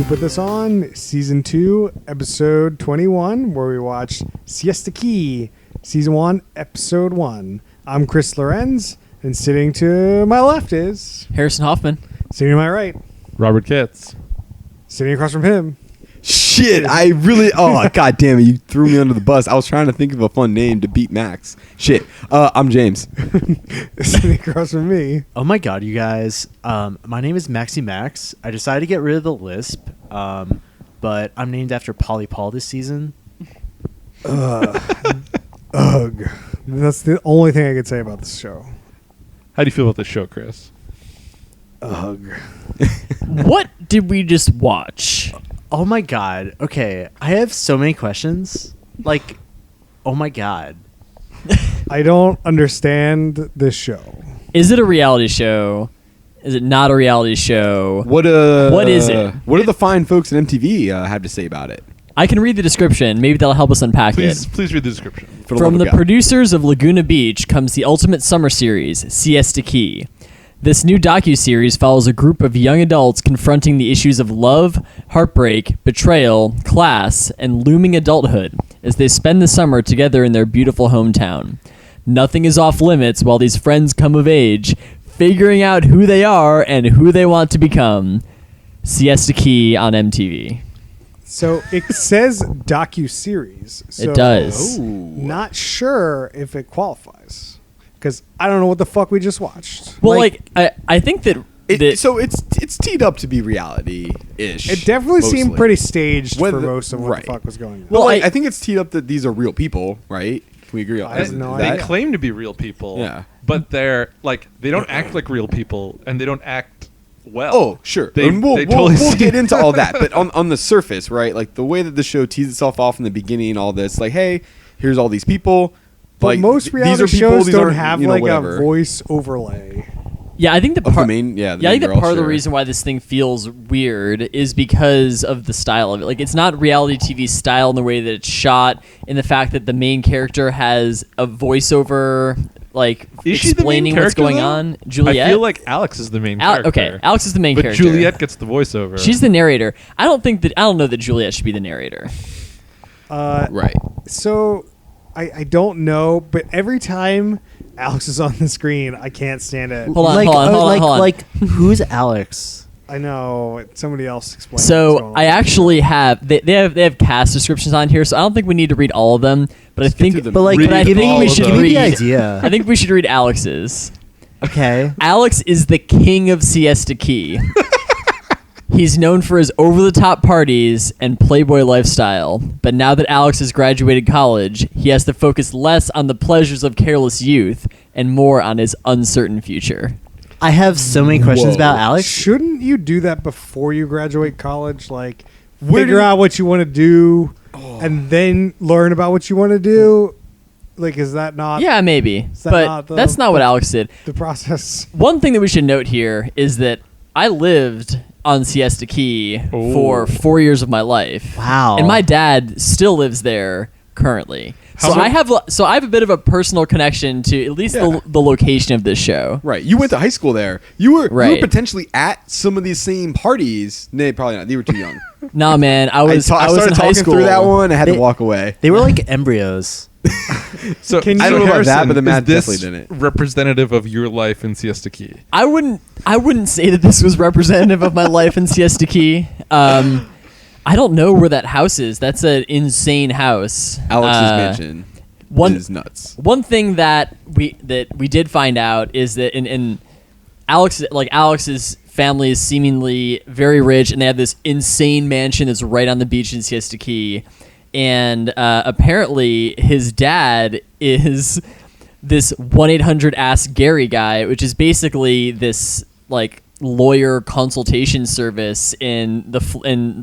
Put This On, Season 2, Episode 21, where we watched Siesta Key, Season 1, Episode 1. I'm Chris Lorenz, and sitting to my left is... Harrison Hoffman. Sitting to my right, Robert Kitts. sitting across from him. Shit, I really... Oh, god damn it. You threw me under the bus. I was trying to think of a fun name to beat Max. Shit. I'm James. Sitting across from me. Oh my god, you guys. My name is Maxie Max. I decided to get rid of the lisp, but I'm named after Polly Paul this season. Ugh. That's the only thing I could say about this show. How do you feel about this show, Chris? Ugh. What did we just watch? Oh my god. Okay, I have so many questions. Like, oh my god. I don't understand this show. Is it a reality show? Is it not a reality show? What is it? What do the fine folks at MTV have to say about it? I can read the description. Maybe that'll help us unpack Please it. read the description. For From love the of God. producers of Laguna Beach comes the ultimate summer series, Siesta Key. This new docuseries follows a group of young adults confronting the issues of love, heartbreak, betrayal, class, and looming adulthood as they spend the summer together in their beautiful hometown. Nothing is off limits while these friends come of age, figuring out who they are and who they want to become. Siesta Key on MTV. So it says docu-series. So It does. Not sure if it qualifies. Because I don't know what the fuck we just watched. Well, I think that... So it's teed up to be reality-ish. It definitely seemed mostly. pretty staged When for the- most of what right. the fuck was going on. Well, Well, I think it's teed up that these are real people, right? Can we agree on I have no They idea. claim to be real people, Yeah. but they don't act like real people, and they don't act well. Oh, sure. They, And we'll totally we'll seem- get into all that. But on the surface, right? Like the way that the show teases itself off in the beginning, all this, like, hey, here's all these people. But like, most these reality are people, shows these don't aren't, have you know, like whatever. a voice overlay. Yeah, I think the Of the part... main, the I main think that girl, part of the sure. reason why this thing feels weird is because of the style of it. Like, it's not reality TV style in the way that it's shot, in the fact that the main character has a voiceover, like, Is she the main explaining what's character, going though? on. Juliet? I feel like Alex is the main character. Okay, Alex is the main but character. Juliet gets the voiceover. She's the narrator. I don't know that Juliet should be the narrator. Right. So I don't know, but every time Alex is on the screen, I can't stand it. Hold on, hold on. Like, who's Alex? I know. Somebody else explain. So I actually have they have cast descriptions on here, so I don't think we need to read all of them. But I think, through them. But like, Read but I them think all we of should them. give me read. the idea. I think we should read Alex's. Okay. Alex is the king of Siesta Key. He's known for his over-the-top parties and playboy lifestyle, but now that Alex has graduated college, he has to focus less on the pleasures of careless youth and more on his uncertain future. I have so many questions Whoa. about Alex. Shouldn't you do that before you graduate college? Like, Where figure do- out what you want to do, and then learn about what you want to do. Like, is that not Yeah, maybe, that but not the- that's not what Alex did. the process? One thing that we should note here is that I lived on Siesta Key Ooh. for 4 years of my life. Wow. And my dad still lives there currently. So I have a bit of a personal connection to at least Yeah. the location of this show. Right. You went to high school there. You were Right. potentially at some of these same parties. Nay, probably not. You were too young. Nah, man, I was I in started high talking school. through that one. I had They- to walk away. They were like embryos. So Can you- I don't know about that, Harrison, but the math is this definitely didn't. representative of your life in Siesta Key? I wouldn't say that this was representative of my life in Siesta Key. I don't know where that house is. That's an insane house. Alex's mansion is nuts. One thing that we did find out is that in Alex's family is seemingly very rich, and they have this insane mansion that's right on the beach in Siesta Key. And apparently, his dad is this 1-800-Ask Gary guy, which is basically this like lawyer consultation service in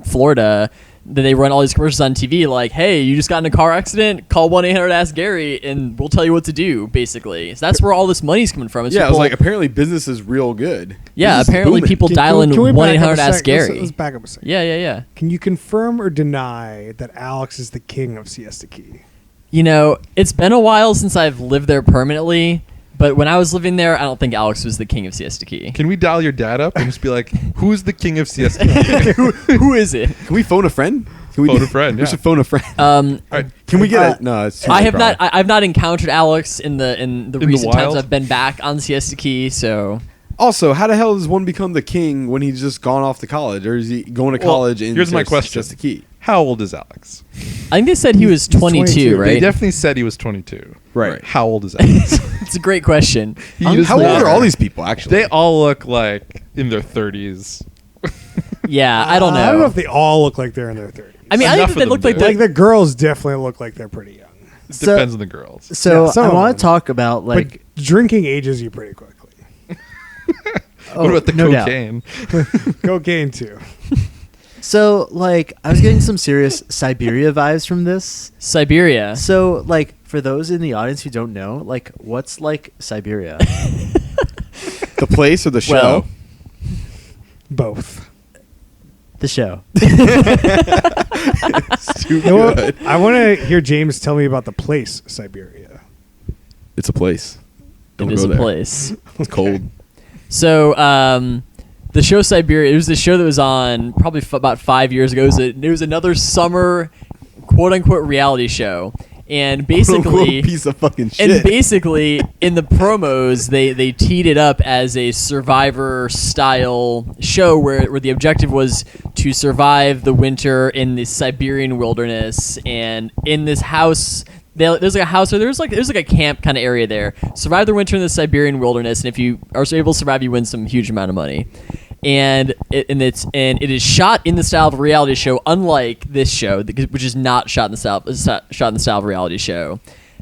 Florida. That they run all these commercials on TV, like, "Hey, you just got in a car accident? Call 1-800-Ask Gary, and we'll tell you what to do." Basically, so that's where all this money's coming from. It's Yeah, it was people- like apparently business is real good. yeah, Business is apparently booming. people dial in Can we back up a 1-800-Ask sec? Gary. Let's back up a second. Yeah. Can you confirm or deny that Alex is the king of Siesta Key? You know, it's been a while since I've lived there permanently, But when I was living there, I don't think Alex was the king of Siesta Key. Can we dial your dad up and just be like, who's the king of Siesta Key? Who is it? Can we phone a friend? Can we Phone a friend, We yeah. should phone a friend. All right. Can we get a? No, it's too I late, have not. probably. I've not encountered Alex in the recent times wild? I've been back on Siesta Key. So Also, how the hell does one become the king when he's just gone off to college, or is he going to college? In here's my question. Just the key. How old is Alex? I think they said he was He's 22, 22. They right? definitely said he was 22. Right. How old is Alex? It's a great question. He How is old not- are all these people? Actually, They all look like in their 30s. Yeah, I don't know. I don't know if they all look like they're in their 30s. I mean, I Enough think that they of look them like do. Like the girls definitely look like they're pretty young. It So- depends on the girls. So Yeah, some I of want them. to talk about like. But drinking ages you pretty quickly. What about the no doubt. cocaine? Cocaine too. So like I was getting some serious Siberia vibes from this. Siberia. So like for those in the audience who don't know, like what's like Siberia? the place or the show? Well, Both. The show. It's too You know what? good. I want to hear James tell me about the place Siberia. It's a place. Don't it is go a there. place. It's cold. So, the show Siberia, it was the show that was on probably about 5 years ago. It was another summer, quote unquote, reality show. And basically, piece of fucking shit. and basically, in the promos, they teed it up as a Survivor style show where the objective was to survive the winter in the Siberian wilderness. And in this house, there's like a house, or there's like a camp kind of area there. Survive the winter in the Siberian wilderness, and if you are able to survive, you win some huge amount of money. And it is shot in the style of a reality show, unlike this show, which is not shot in the style of a reality show.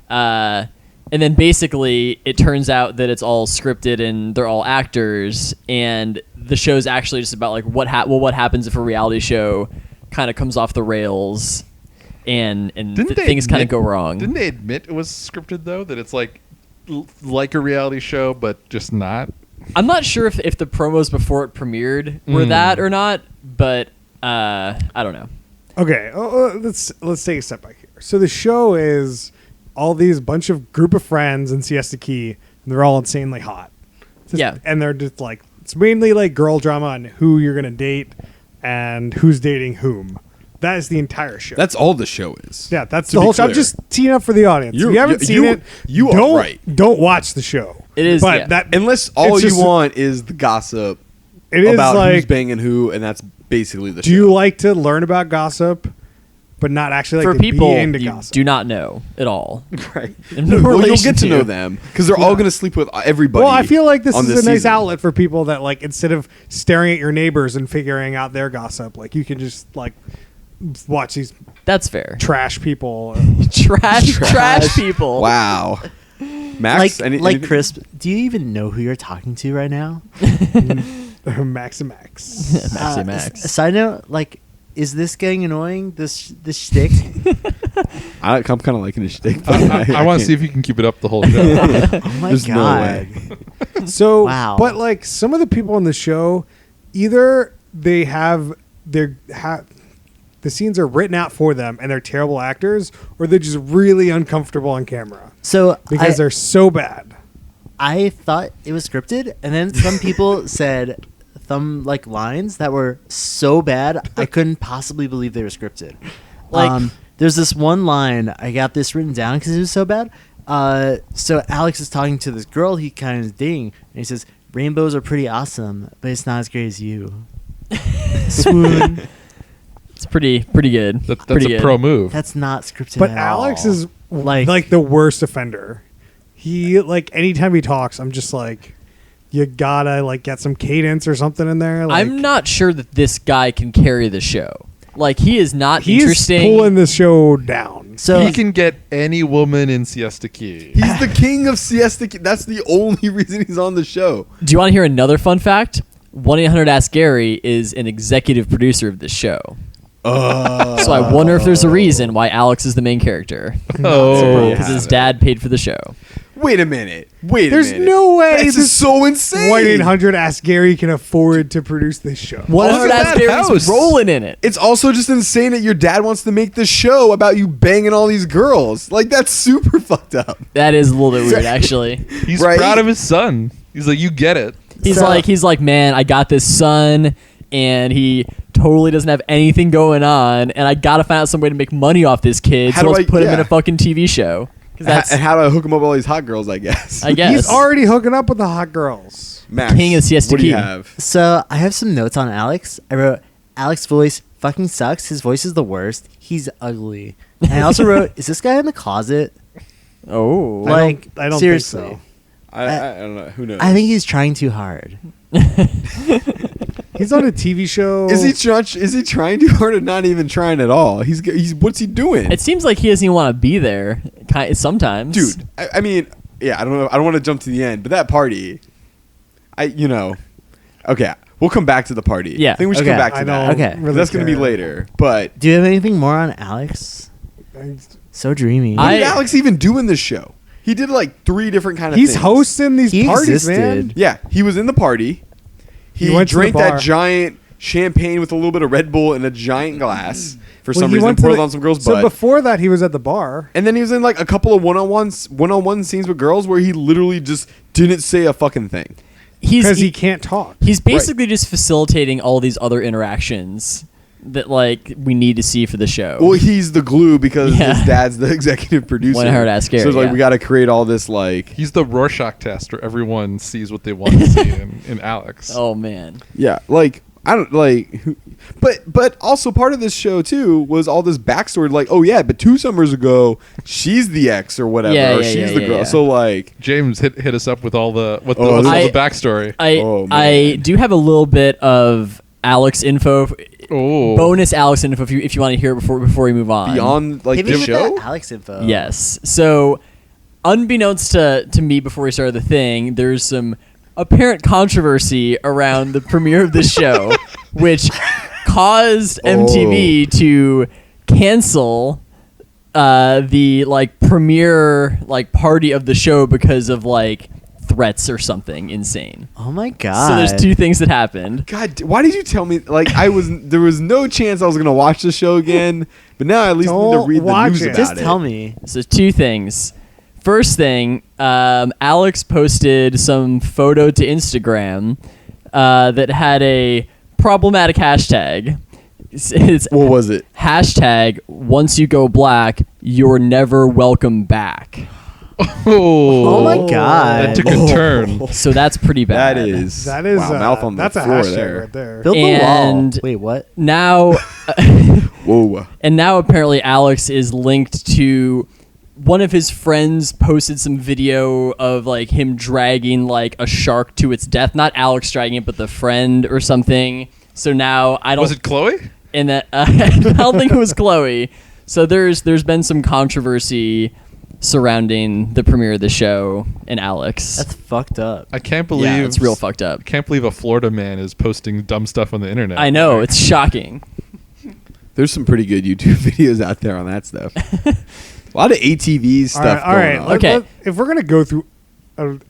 And then basically, it turns out that it's all scripted and they're all actors, and the show's actually just about like what happens if a reality show kind of comes off the rails, and things kind of go wrong. Didn't they admit it was scripted though? That it's like a reality show, but just not. I'm not sure if the promos before it premiered were that or not, but I don't know. Okay, let's take a step back here. So the show is all these bunch of group of friends in Siesta Key, and they're all insanely hot. Yeah. And they're just like, it's mainly like girl drama on who you're going to date and who's dating whom. That is the entire show. That's all the show is. Yeah, that's To the be whole show. I'm clear. just teeing up for the audience. If you haven't seen it, you are don't, right. Don't watch the show. It is, but yeah. that Unless all it's you just- want is the gossip it is about who's like, banging who, and that's basically the show. do you like to learn about gossip, but not actually like For to people be into you gossip? do not know at all. Right. In no Well, you'll relation get to know them because they're all going to sleep with everybody. Well, I feel like this on is a nice season. outlet for people that like instead of staring at your neighbors and figuring out their gossip, like you can just like watch these That's fair. trash people. Trash people. Wow. Max, like anything- Chris, do you even know who you're talking to right now? Max and Max. Maxi Max. Side note, like, is this getting annoying? This shtick? I'm kind of liking his shtick. I want to see if you can keep it up the whole show. Oh my There's no god! way. So, Wow. but like some of the people on the show, either they have the scenes are written out for them and they're terrible actors, or they're just really uncomfortable on camera So because they're so bad. I thought it was scripted, and then some people said some like lines that were so bad I couldn't possibly believe they were scripted. Like- There's this one line, I got this written down because it was so bad. So Alex is talking to this girl he kind of is dating, and he says, "Rainbows are pretty awesome, but it's not as great as you." Swoon. It's pretty good. That's pretty a good. pro move. That's not scripted. But at Alex all. is like the worst offender. He like anytime he talks, I'm just like, you gotta like get some cadence or something in there. Like, I'm not sure that this guy can carry the show. Like, he is not he's interesting. pulling the show down. So He can get any woman in Siesta Key. He's the king of Siesta. That's the only reason he's on the show. Do you want to hear another fun fact? 1-800-ASK-GARY is an executive producer of this show. So I wonder if there's a reason why Alex is the main character. Oh, Because his dad paid for the show. Wait a minute. There's no way This is so insane. White 800 Ask Gary can afford to produce this show. 100 Look at ass that Gary's house. rolling in it. It's also just insane that your dad wants to make this show about you banging all these girls. Like, that's super fucked up. That is a little bit weird, actually. He's Right? proud of his son. He's like, you get it. He's like, man, I got this son, and he totally doesn't have anything going on, and I gotta find out some way to make money off this kid. How So do let's I- put him in yeah. a fucking TV show. 'Cause that's And how do I hook him up with all these hot girls, I guess? I guess He's already hooking up with the hot girls. Max, King of Siesta what do you Key. have? So I have some notes on Alex. I wrote, Alex's voice fucking sucks. His voice is the worst. He's ugly. And I also wrote, is this guy in the closet? Oh, Like, I don't seriously. think so. I don't know. Who knows? I think he's trying too hard. He's on a TV show. Is he trying too hard or not even trying at all? He's what's he doing? it seems like he doesn't even want to be there. Sometimes, Dude, I mean, yeah, I don't know. I don't want to jump to the end, but that party, okay, we'll come back to the party. Yeah, I think we should okay. come back to I that. don't Okay. really That's going to be care. later. But Do you have anything more on Alex? So dreamy. what did I- Alex even do in this show? He did like 3 different kind of He's things. hosting these He parties, man. existed. Yeah, he was in the party. He He went to the drank bar. that giant champagne with a little bit of Red Bull in a giant glass for Well, some he reason. went to Poured the- on some girl's So butt. before that, he was at the bar. And then he was in like a couple of one-on-one scenes with girls where he literally just didn't say a fucking thing. Because he he can't talk. he's basically just facilitating all these other interactions that like we need to see for the show. Well, he's the glue because Yeah. his dad's the executive producer. 100 Ask Gary, So it's like yeah. we got to create all this like He's the Rorschach test where everyone sees what they want to see in Alex. Oh man, like I don't like, but also part of this show too was all this backstory like oh yeah, but 2 summers ago she's the ex or whatever Yeah, or yeah, she's yeah, the yeah, girl. yeah. So like James hit us up with all the Oh, all I- the backstory. I Oh, man. I do have a little bit of Alex info, Oh, bonus Alex info if you want to hear it before we move on. beyond like Hit me the with show. that Alex info. Yes. So, unbeknownst to me before we started the thing, there's some apparent controversy around the premiere of the show, which caused MTV to cancel the like premiere like party of the show because of like threats or something insane. Oh my god. So there's 2 things that happened. God, why did you tell me? Like there was no chance I was gonna watch the show again. But now I at least need to Don't read the watch news it. about Just it. tell me. So 2 things. First thing, Alex posted some photo to Instagram that had a problematic hashtag. It's What was it? hashtag once you go black, you're never welcome back. Oh my god. that took a turn. So that's pretty bad. That is That is wow, mouth on the that's a floor hashtag there. right there. Build the wall. And- Wait, what? Now Whoa. and now apparently Alex is linked to one of his friends posted some video of like him dragging like a shark to its death. Not Alex dragging it, but the friend or something. So now I don't. Was it Chloe? And that I don't think it was Chloe. So there's been some controversy surrounding the premiere of the show and Alex. That's fucked up. I can't believe Yeah, it's real fucked up. I can't believe a Florida man is posting dumb stuff on the internet. I know, it's shocking. There's some pretty good YouTube videos out there on that stuff. A lot of ATV stuff. All right. going on. Okay. If we're gonna go through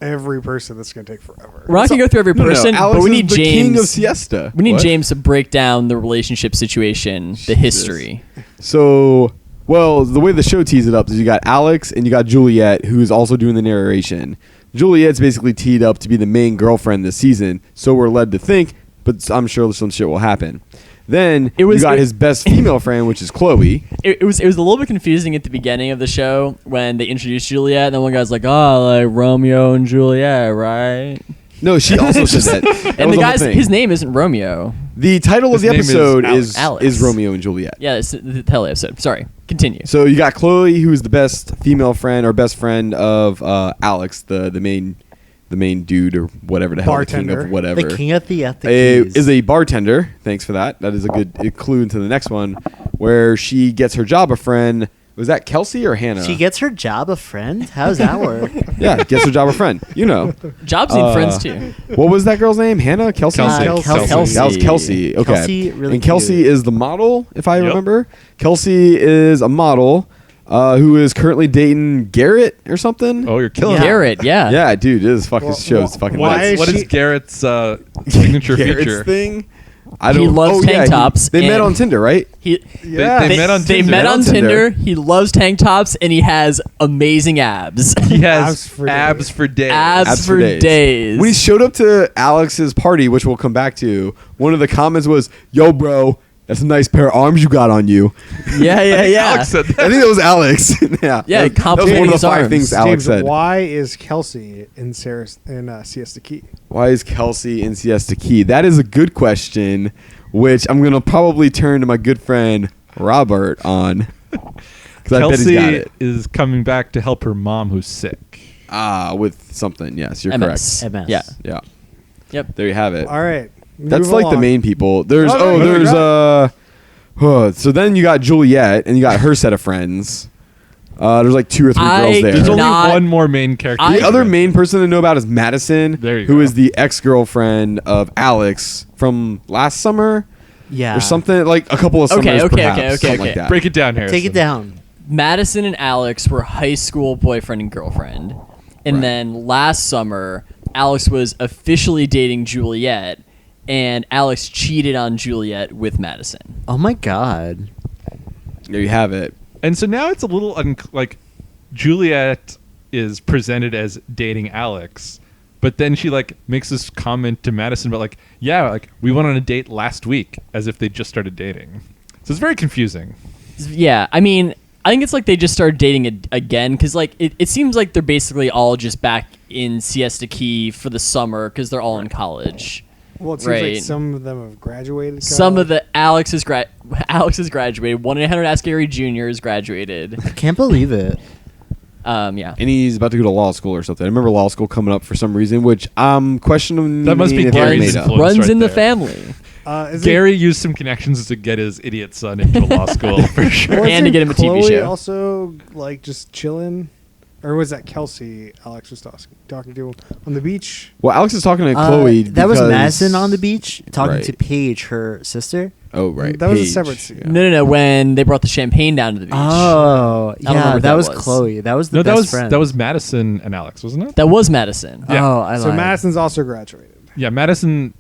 every person, that's gonna take forever. We're not gonna go through every No, person, Alex but we is need the James. king of Siesta. We need What? James to break down the relationship situation, the history. So, well, the way the show tees it up is you got Alex and you got Juliet, who's also doing the narration. Juliet's basically teed up to be the main girlfriend this season, so we're led to think, but I'm sure some shit will happen. Then you got his best female friend, which is Chloe. It was a little bit confusing at the beginning of the show when they introduced Juliet, and then one guy's like, "Oh, like Romeo and Juliet, right?" No, she also said that. That And was the whole guy's thing. his name isn't Romeo. The title of His the name is episode Alex. is Romeo and Juliet. Yeah, it's the tele episode. Sorry, continue. So you got Chloe, who's the best female friend or best friend of Alex, the main dude or whatever the hell, the king Bartender. of whatever. The king of the Is a bartender. Thanks for that. That is a good clue into the next one, where she gets her job a friend. Was that Kelsey or Hannah? She gets her job a friend? How does that work? Yeah, gets her job a friend. You know. Jobs need friends too. What was that girl's name? Hannah? Kelsey? Kelsey. Kelsey. That was Kelsey. Okay. Kelsey really and Kelsey cute. is the model, if I Yep. remember. Kelsey is a model. who is currently dating Garrett or something. Oh, you're killing Yeah. it. Garrett, yeah. Yeah, dude, this fucking Well, show is well, fucking why nuts. is What is she- Garrett's signature Garrett's feature? thing? I He don't. loves tank tops They met and- on Tinder, right? He, Yeah. They met on They Tinder. met on Tinder. Tinder. He loves tank tops and he has amazing abs. He has Abs for abs days. for days. Abs for days. When he showed up to Alex's party, which we'll come back to, one of the comments was, "Yo, bro, that's a nice pair of arms you got on you." Yeah, yeah, yeah. Alex said that. I think that was Alex. yeah, Yeah, that was one complimenting of the his 5 arms. things Alex James, said. why is Kelsey in Siesta Key? Why is Kelsey in Siesta Key? That is a good question, which I'm gonna probably turn to my good friend Robert on, because I bet he's got Kelsey it. is coming back to help her mom who's sick. With something. Yes, you're MS. correct. MS. Yeah. Yeah, Yep. there you have it. All right. That's move like the along. main people. There's Oh, no, there's you're so then you got Juliet and you got her set of friends. There's like 2 or 3 I girls there. There's did only not- one more main character. I- The other main person to know about is Madison, There you who go. is the ex-girlfriend of Alex from last summer Yeah. or something, like a couple of summers Okay, okay, perhaps, okay, okay, something like okay. that. Break it down, Harrison. Take it down. Madison and Alex were high school boyfriend and girlfriend. And Right. then last summer, Alex was officially dating Juliet, and Alex cheated on Juliet with Madison. Oh my god. There you have it. And so now it's a little like Juliet is presented as dating Alex, but then she like makes this comment to Madison about like, yeah, like we went on a date last week, as if they just started dating. So it's very confusing. Yeah, I mean, I think it's like they just started dating again because like it seems like they're basically all just back in Siesta Key for the summer because they're all in college. Well, it seems Right. like some of them have graduated. Some of college. the Alex has graduated. 1-800 Ask Gary Jr. has graduated. Can't believe it. Yeah. And he's about to go to law school or something. I remember law school coming up for some reason, which I'm questioning. That must be if they Gary's made up. influence. Runs right in the there. family. Is Gary used some connections to get his idiot son into law school for sure. And to get him a TV Chloe show. Also, like just chilling, or was that Kelsey? Alex was talking to on the beach. Well, Alex is talking to Chloe. That was because- Madison on the beach talking Right. to Paige, her sister. Oh, right. That was a Paige. separate scene. No, when they brought the champagne down to the beach. Oh, don't remember yeah, what that that was was. Chloe. That was the No, best friend. that was Madison and Alex, wasn't it? That was Madison. Yeah. Oh, I So lied. Madison's also graduated. Yeah, Madison's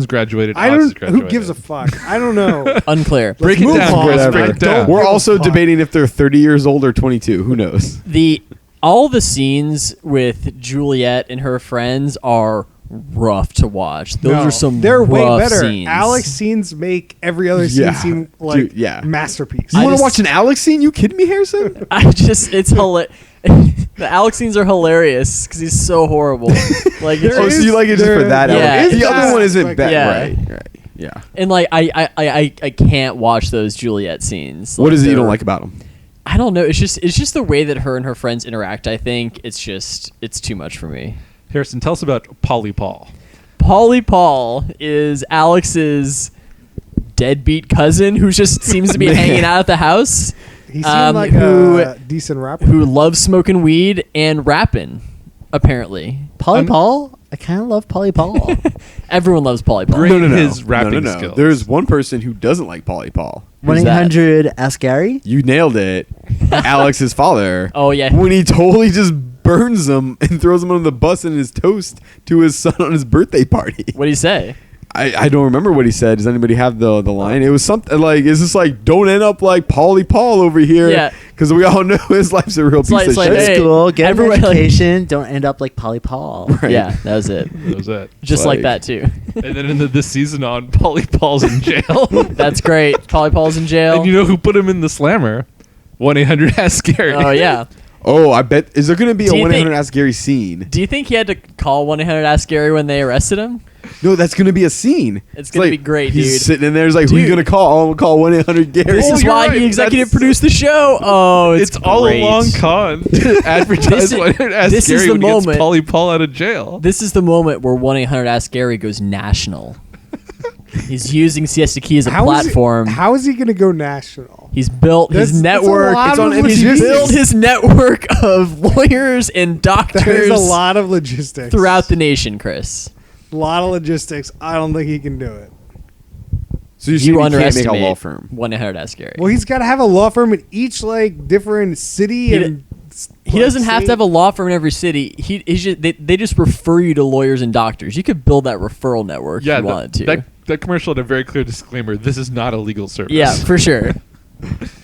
graduated. I Alex don't. is graduated. Who gives a fuck? I don't know. Unclear. Break it move down, on. Chris. Whatever. Break it down. We're Give a also fuck. debating if they're 30 years old or 22. Who knows? All the scenes with Juliet and her friends are rough to watch. Those No, are some They're rough way better. scenes. Alex scenes make every other scene Yeah. seem like Dude, yeah. masterpiece. You I want to just- watch an Alex scene? You kidding me, Harrison? it's hilarious. The Alex scenes are hilarious because he's so horrible. Like, There Oh, is- so you like it just for there- that? Yeah. element. is The other that one isn't aspect. bad. Yeah. Right. Yeah. and like I can't watch those Juliet scenes. What Like, is it you don't they're- like about them? I don't know. It's just the way that her and her friends interact. I think it's too much for me. Harrison, tell us about Polly Paul. Polly Paul is Alex's deadbeat cousin who just seems to be Man. hanging out at the house, He seemed like who- a decent rapper. who loves smoking weed and rapping. Apparently, Polly Paul? I kind of love Polly Paul. everyone loves Polly Paul. Great. No. his rapping no. skills. There's one person who doesn't like Polly Paul. 1-800 Ask Gary? You nailed it. Alex's father. Oh, yeah. When he totally just burns him and throws him on the bus and his toast to his son on his birthday party. What do you say? I don't remember what he said. Does anybody have the line? It was something like, is this like, don't end up like Polly Paul over here? Yeah. Because we all know his life's a real piece like- of it's like, shit. That's hey, cool. Get an everyone, like- education. Don't end up like Polly Paul. Right. Yeah, that was it. That was it. Just like Like- that too. And then in this season on, Polly Paul's in jail. That's great. Polly Paul's in jail. And you know who put him in the slammer? 1-800 Ask Gary. Oh yeah. Oh, I bet. Is there going to be a Do you 1-800 think- Ask Gary scene? Do you think he had to call 1-800 Ask Gary when they arrested him? No, that's going to be a scene. It's gonna be great, he's dude. sitting in there. He's like, who are you Dude. going to call? I'm going to call 1-800 Gary. This is you're why right. he executive That's- produced the show. Oh, It's all great. a long con to advertise This is- 1-800 Ask this is Gary the when he gets moment. Polly Paul out of jail. This is the moment where 1-800 Ask Gary goes national. He's using Siesta Key as a platform. How is he going to go national? He's built his That's a network. lot It's on of MTV. He's logistics. built his network of lawyers and That is doctors a lot of logistics throughout the nation, Chris. A lot of logistics. I don't think he can do it. So you're saying you we can't make a underestimate law firm? 1-800-ASK-GARY. Well, he's got to have a law firm in each like different city, He and He doesn't have to have a law firm in every city. He's just, they just refer you to lawyers and doctors. You could build that referral network if you wanted to. That commercial had a very clear disclaimer. This is not a legal service. Yeah, for sure.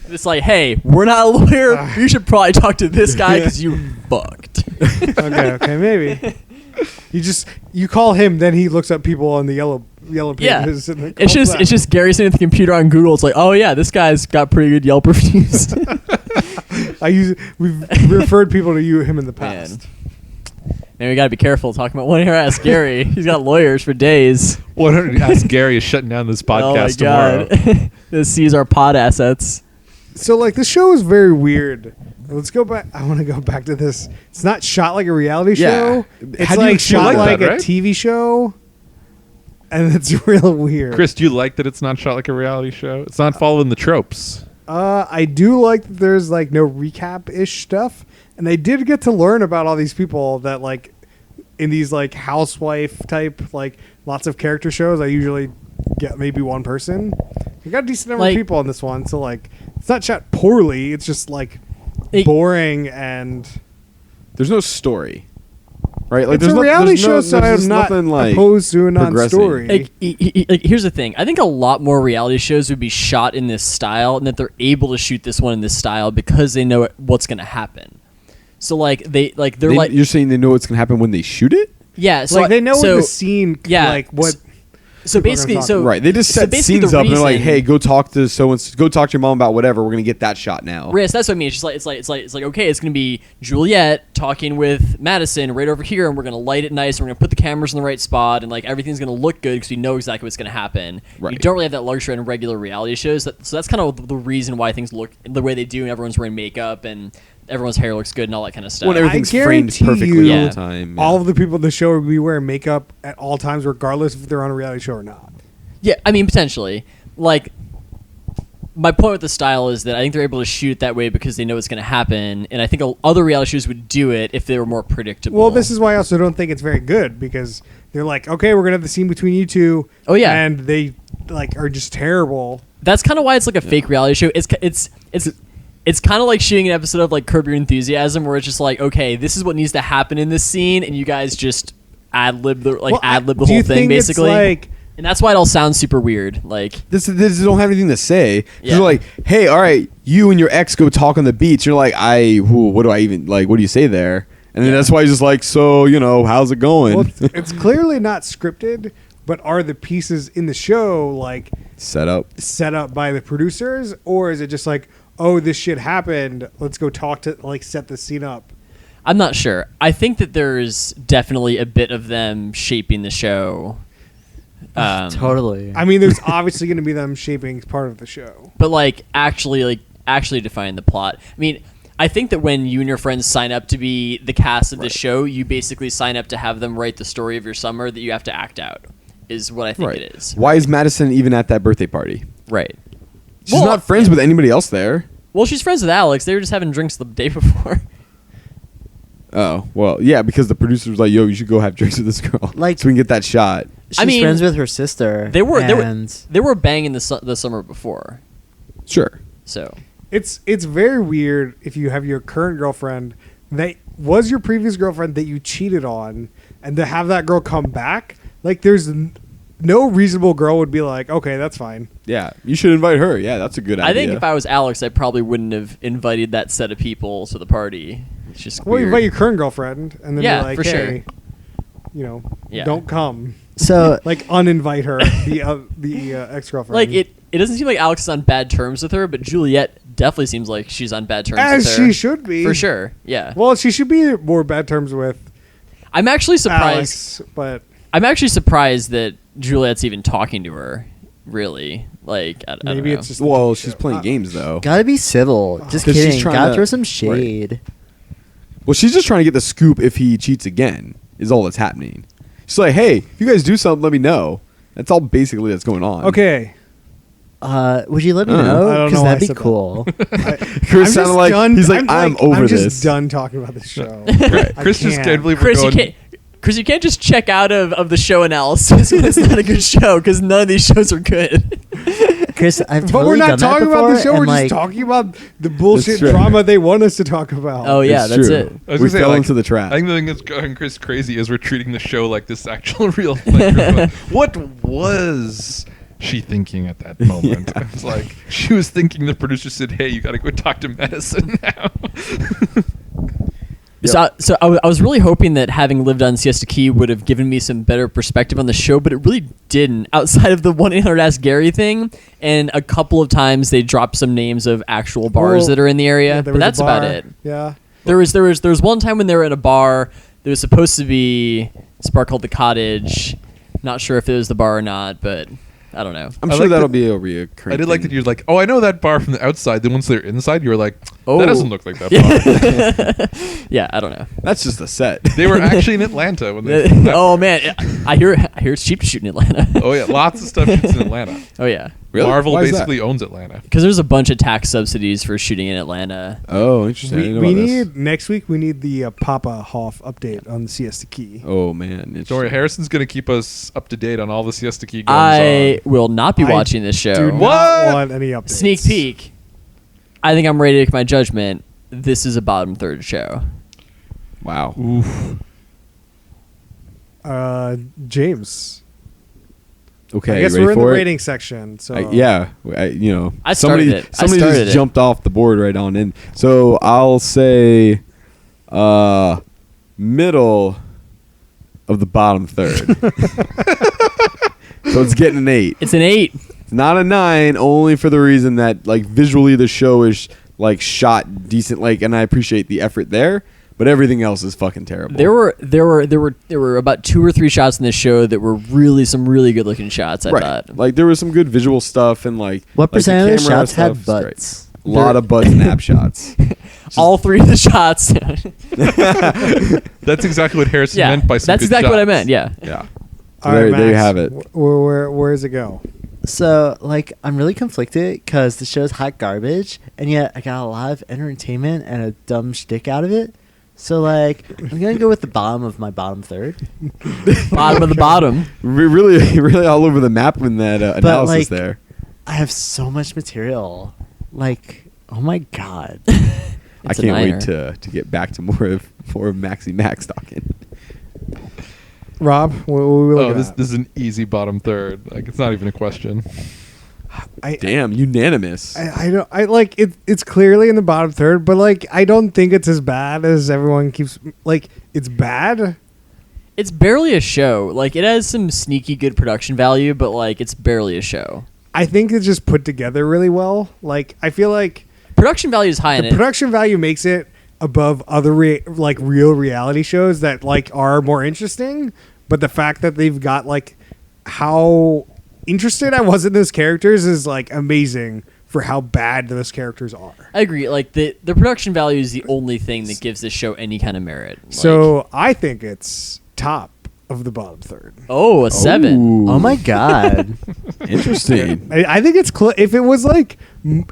It's like, hey, we're not a lawyer. You should probably talk to this guy because you fucked. Okay, maybe. You call him, then he looks up people on the yellow pages. Yeah. And then It's calls them. just Gary sitting at the computer on Google. It's like, oh yeah, this guy's got pretty good Yelp reviews. We've referred people to him in the past. Man, we gotta be careful talking about 1-800-ASK Gary. He's got lawyers for days. 1-800-ASK Gary is shutting down this podcast tomorrow. This sees our pod assets. So like the show is very weird. Let's go back. I want to go back to this. It's not shot like a reality show. It's How do you like explain shot that, like right? a TV show, and it's real weird. Chris, do you like that it's not shot like a reality show? It's not following the tropes. I do like that there's like no recap-ish stuff, and I did get to learn about all these people that like in these like housewife type like lots of character shows. I usually get maybe one person. We got a decent number of people on this one, so like it's not shot poorly. It's just like boring and There's no story, right? Like it's there's a reality there's show, so there's I'm not nothing, like, opposed to a progressing. non-story. Like, here's the thing. I think a lot more reality shows would be shot in this style, and that they're able to shoot this one in this style because they know what's going to happen. So You're saying they know what's gonna happen when they shoot it? yeah. So like they know so, what the scene, yeah, like what. So people are basically, gonna talk so about. Right. They just so set basically scenes the up and they're like, reason- "Hey, go talk to go talk to your mom about whatever. We're gonna get that shot now." Yes, that's what I mean. It's just it's like okay, it's gonna be Juliet talking with Madison right over here, and we're gonna light it nice, and we're gonna put the cameras in the right spot, and like everything's gonna look good because we know exactly what's gonna happen. Right. You don't really have that luxury in regular reality shows, so that's kind of the reason why things look the way they do, and everyone's wearing makeup and everyone's hair looks good and all that kind of stuff. When everything's I framed guarantee perfectly you all Yeah. the time. All of the people in the show will be wearing makeup at all times, regardless if they're on a reality show or not. Yeah, I mean potentially. Like my point with the style is that I think they're able to shoot it that way because they know it's going to happen, and I think other reality shows would do it if they were more predictable. Well, this is why I also don't think it's very good because they're like, okay, we're gonna have the scene between you two. Oh, yeah. and they like are just terrible. That's kind of why it's like a fake reality show. It's kind of like shooting an episode of like Curb Your Enthusiasm, where it's just like, okay, this is what needs to happen in this scene, and you guys just ad lib the Do whole you thing think it's basically. like And that's why it all sounds super weird. Like, This don't have anything to say. Yeah. You're like, hey, all right, you and your ex go talk on the beach. You're like, what do I even like? What do you say there? And then that's why he's just like, so how's it going? well, it's clearly not scripted, but are the pieces in the show like Set up. set up by the producers, or is it just like, oh, this shit happened, let's go talk to like set the scene up? I'm not sure. I think that there's definitely a bit of them shaping the show. Totally. I mean, there's obviously going to be them shaping part of the show. But actually define the plot. I mean, I think that when you and your friends sign up to be the cast of the show, you basically sign up to have them write the story of your summer that you have to act out. Is what I think Right. it is. Why is Madison even at that birthday party? Right. She's Well, not friends with anybody else there. Well, she's friends with Alex. They were just having drinks the day before. Oh, well, yeah, because the producer was like, yo, you should go have drinks with this girl. Like- so we can get that shot. She's I mean, friends with her sister. They were and they were banging the summer before. Sure. So It's very weird if you have your current girlfriend that was your previous girlfriend that you cheated on, and to have that girl come back, like there's no reasonable girl would be like, okay, that's fine. Yeah, you should invite her. Yeah, that's a good idea. I think if I was Alex, I probably wouldn't have invited that set of people to the party. It's just Well, you weird. invite your current girlfriend, and then Yeah, be like, for hey, sure. Yeah. don't come. so Like uninvite her, the ex-girlfriend. Like it doesn't seem like Alex is on bad terms with her, but Juliet definitely seems like she's on bad terms as with her. she should be For sure. Yeah. Well, she should be more bad terms with I'm actually surprised Alex, but I'm actually surprised that Juliet's even talking to her, really. Like I don't maybe know. it's just Well, she's playing games, though. gotta be civil. Just 'Cause she's kidding. trying Gotta to- throw some shade. Well, she's just trying to get the scoop if he cheats again, is all that's happening. She's like, hey, if you guys do something, let me know. That's all basically that's going on. okay. Would you let me I don't know? know Because why I that'd be said that. cool. Chris sounded like, he's like, I'm over I'm this. just done talking about this show. Right. I Chris just can't. can't believe we're Chris, going. Chris, you can't just check out of the show analysis when it's not a good show because none of these shows are good. Chris, I've But totally we're not done that talking about the before, show. We're and, just talking about the bullshit true. drama they want us to talk about. Oh yeah, It's that's true. it. I was We gonna say, fell like, into the trap. I think the thing that's going Chris crazy is we're treating the show like this actual real. Like, what was she thinking at that moment? Yeah. It's like she was thinking the producer said, "Hey, you got to go talk to Madison now." So I was really hoping that having lived on Siesta Key would have given me some better perspective on the show, but it really didn't. Outside of the 1-800-ASK-GARY thing, and a couple of times they dropped some names of actual bars Well, that are in the area, Yeah, there but was a that's about bar. it. Yeah. There was one time when they were at a bar. There was supposed to be this bar called the Cottage. Not sure if it was the bar or not, but I don't know. I'm I sure like that'll that- be a reoccurring I did like that thing. you're like, "Oh, I know that bar from the outside." Then once they're inside, you were like, Oh. "That doesn't look like that bar." Yeah, I don't know. That's just a set. They were actually in Atlanta when they. Oh man, I hear it's cheap to shoot in Atlanta. Oh yeah, lots of stuff shoots in Atlanta. Oh yeah, Really? Marvel Why is that? basically owns Atlanta. because there's a bunch of tax subsidies for shooting in Atlanta. Oh, interesting. I We, didn't know we about need this. next week. We need the Papa Hoff update on the Siesta Key. Oh man, Don't worry, interesting. Harrison's gonna keep us up to date on all the Siesta Key goings I on. will not be I watching this show. Do What? not want any updates. Sneak peek. I think I'm ready to make my judgment. This is a bottom third show. Wow. Oof. James. Okay, I guess you ready we're in the for it? rating section. So Yeah, I started it. I Somebody started just it. jumped off the board right on in. So I'll say, middle of the bottom third. So it's getting an 8. It's an 8. It's not a 9, only for the reason that like visually the show is like shot decent, like, and I appreciate the effort there, but everything else is fucking terrible. There were about 2 or 3 shots in this show that were really some really good looking shots. I right. thought. Like there was some good visual stuff and like What like, percent of the camera shots had stuff was great. butts? A lot of butts and ab shots. All 3 of the shots. That's exactly what Harrison Yeah, meant by some that's good exactly what I shots. meant. Yeah. Yeah. So All right, there you Max, have it. Where does it go? So, like, I'm really conflicted because the show's hot garbage, and yet I got a lot of entertainment and a dumb shtick out of it. So, like, I'm gonna go with the bottom of my bottom third. Bottom of the bottom. Really all over the map in that analysis like, there. I have so much material. Like, oh my god. I It's a can't niner. wait to get back to more of Maxi Max talking. Rob, what we Oh, looking this at? is an easy bottom third. Like it's not even a question. Damn, unanimous. I don't. I like it. It's clearly in the bottom third, but like I don't think it's as bad as everyone keeps. Like it's bad. It's barely a show. Like it has some sneaky good production value, but like it's barely a show. I think it's just put together really well. Like I feel like Production value is high in the it. production value makes it above other like real reality shows that like are more interesting. But the fact that they've got like how interested I was in those characters is like amazing for how bad those characters are. I agree. Like the production value is the only thing that gives this show any kind of merit. Like, So I think it's top of the bottom third. oh, a 7. Ooh. Oh my god. Interesting. I think it's if it was like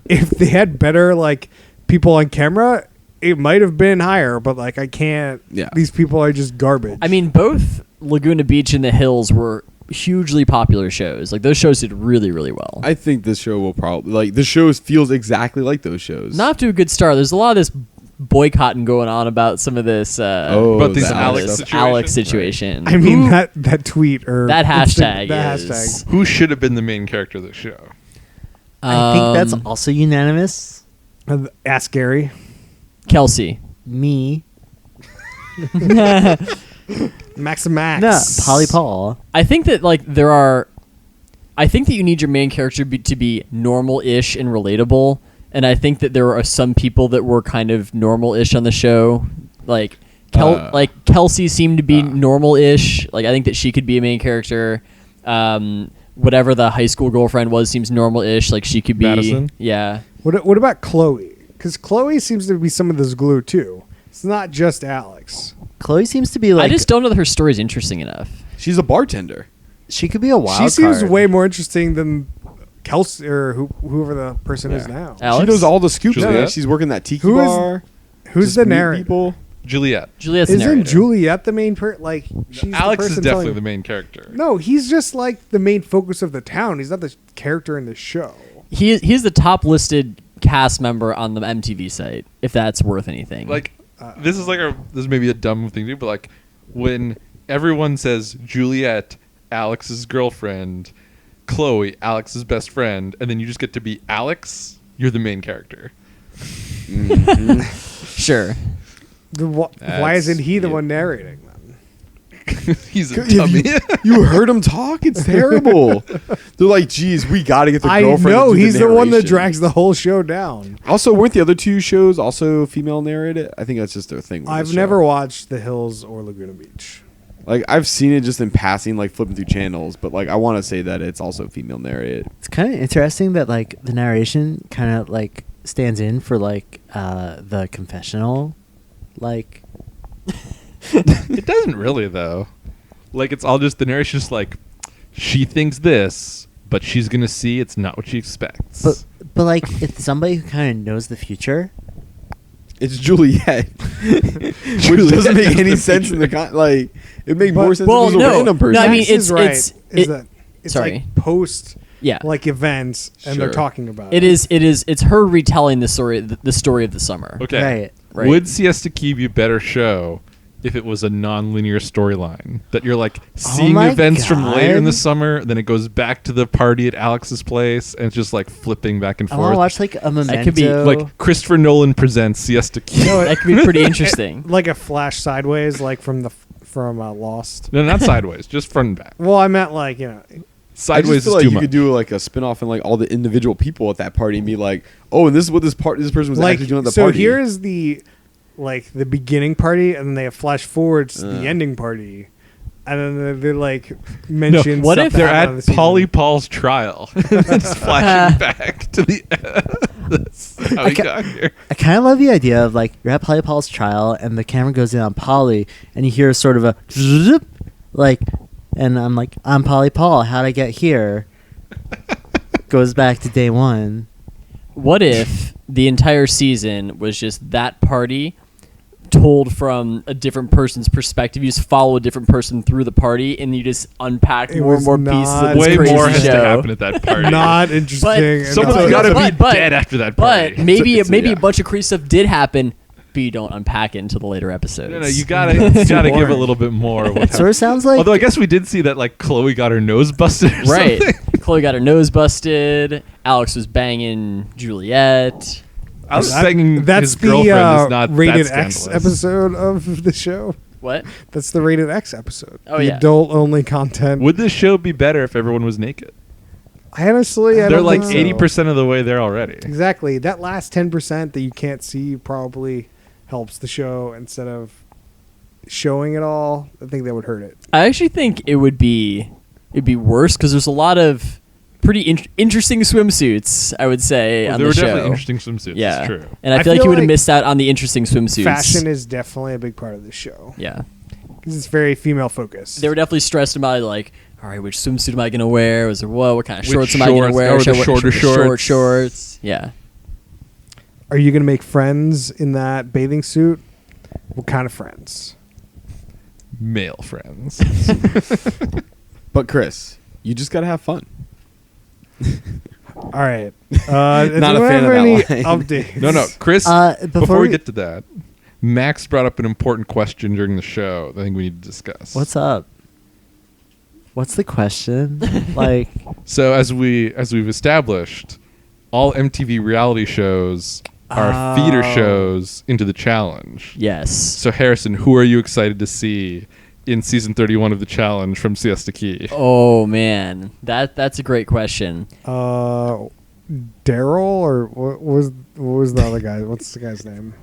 if they had better like people on camera, it might have been higher. But like I can't. Yeah. These people are just garbage. I mean, both Laguna Beach and The Hills were hugely popular shows. Like those shows did really, really well. I think this show will probably like the show feels exactly like those shows. Not off to a good start. There's a lot of this boycotting going on about some of this. About these that Alex stuff. situation. Alex situation. I mean Who- that tweet or that hashtag that is. hashtag. Who should have been the main character of the show? I think that's Um, also unanimous. Ask Gary. Kelsey. Me. Max and Max. No, Polly Paul. I think that I think that you need your main character to be normal-ish and relatable, and I think that there are some people that were kind of normal-ish on the show, like Kelsey seemed to be normal-ish. Like I think that she could be a main character. Whatever the high school girlfriend was seems normal-ish. Like she could be. Madison? Yeah. What about Chloe? Because Chloe seems to be some of this glue too. It's not just Alex. Chloe seems to be like I just don't know that her story's interesting enough. She's a bartender. she could be a wild She seems card. way more interesting than Kelsey or whoever the person is Yeah. now. Alex? She knows all the scoops. Juliet? Man. She's working that tiki Who is- bar. Who's just the meeting narrator? people. Juliet. Juliet's the Isn't narrator. Juliet the main like she's Alex the is person definitely telling- the main character. No, he's just like the main focus of the town. He's not the character in the show. He's the top listed cast member on the MTV site, if that's worth anything. Like, this is maybe a dumb thing to do, but like when everyone says Juliet, Alex's girlfriend, Chloe, Alex's best friend, and then you just get to be Alex, you're the main character. sure. Why That's isn't he the it. one narrating then? He's a Have dummy. you heard him talk? It's terrible. They're like, geez, we got to get the I girlfriend. know to do he's the one that narration. drags the whole show down. Also, weren't the other two shows also female narrated? I think that's just their thing. with I've this show. never watched The Hills or Laguna Beach. Like, I've seen it just in passing, like flipping through channels, but like I want to say that it's also female narrated. It's kind of interesting that like the narration kind of like stands in for like the confessional, like It doesn't really though. Like it's all just the narration's just like she thinks this, but she's gonna see it's not what she expects. but like it's somebody who kind of knows the future. It's Juliet, which Juliet doesn't make knows any the sense in the like. It made But- more sense well, if it was a no. random person. No, I mean, Max it's- is right. it's- is it- that it's sorry. like post Yeah. like events and they're Sure. talking about It's her retelling the story of the summer. okay. Right. Would Siesta Key be a better show if it was a non-linear storyline that you're like seeing my events from later in the God. summer, then it goes back to the party at Alex's place, and it's just like flipping back and I want forth. to watch like a Memento. could be, like Christopher Nolan presents Siesta Key. That could be pretty interesting. like a flash sideways, like from Lost. No, not sideways, just front and back. Well, I meant like I Sideways just feel is like too you much. could do like a spin-off and like all the individual people at that party and be like, oh, and this is what this person was like actually doing at the so party. here is the beginning party, and then they have flash forwards to the ending party, and then they like mention. what stuff if that They're happened on the at season. Polly Paul's trial. It's flashing back to the. That's how we got here. I kind of love the idea of like you're at Polly Paul's trial and the camera goes in on Polly and you hear sort of a zip, like, and I'm like, I'm Polly Paul. How'd I get here? Goes back to day one. What if the entire season was just that party told from a different person's perspective? You just follow a different person through the party, and you just unpack It more and was more pieces of not- this Way crazy more has show. to happen at that party. Not interesting. But and Someone's not- got to be but- dead after that party. But maybe It's- maybe yeah. a bunch of crazy stuff did happen, but you don't unpack it until the later episodes. No, you gotta give a boring. little bit more. Of what It sort of sounds like Although I guess we did see that like Chloe got her nose busted. Or right. something. Chloe got her nose busted. Alex was banging Juliet. I was banging That's his girlfriend the is not rated that X scandalous. episode of the show. What? That's the rated X episode. Oh, the yeah. adult only content. Would this show be better if everyone was naked? Honestly, I They're don't like think so. 80% of the way there already. Exactly. That last 10% that you can't see probably helps the show instead of showing it all. I think that would hurt it. I actually think it'd be worse because there's a lot of pretty interesting swimsuits. I would say on There the were show. definitely interesting swimsuits. Yeah, It's true. and I I feel like feel you would have like missed out on the interesting swimsuits. Fashion is definitely a big part of the show Yeah, because it's very female focused. they were definitely stressed about like, all right, which swimsuit am I gonna wear? Was there what kind of Which shorts am I gonna shorts? wear? Oh, Should the I wear shorter short shorts. shorts. Yeah. Are you going to make friends in that bathing suit? What kind of friends? Male friends. But Chris, you just gotta have fun. All right. Not do a we fan have of that any line. updates? No, Chris. Before before we we- get to that, Max brought up an important question during the show that I think we need to discuss. what's up? What's the question? Like, So as we've established, all MTV reality shows are feeder Oh. shows into the challenge. Yes. So Harrison, who are you excited to see in season 31 of the challenge from Siesta Key? Oh man, that's a great question. Daryl or what was the other guy? What's the guy's name?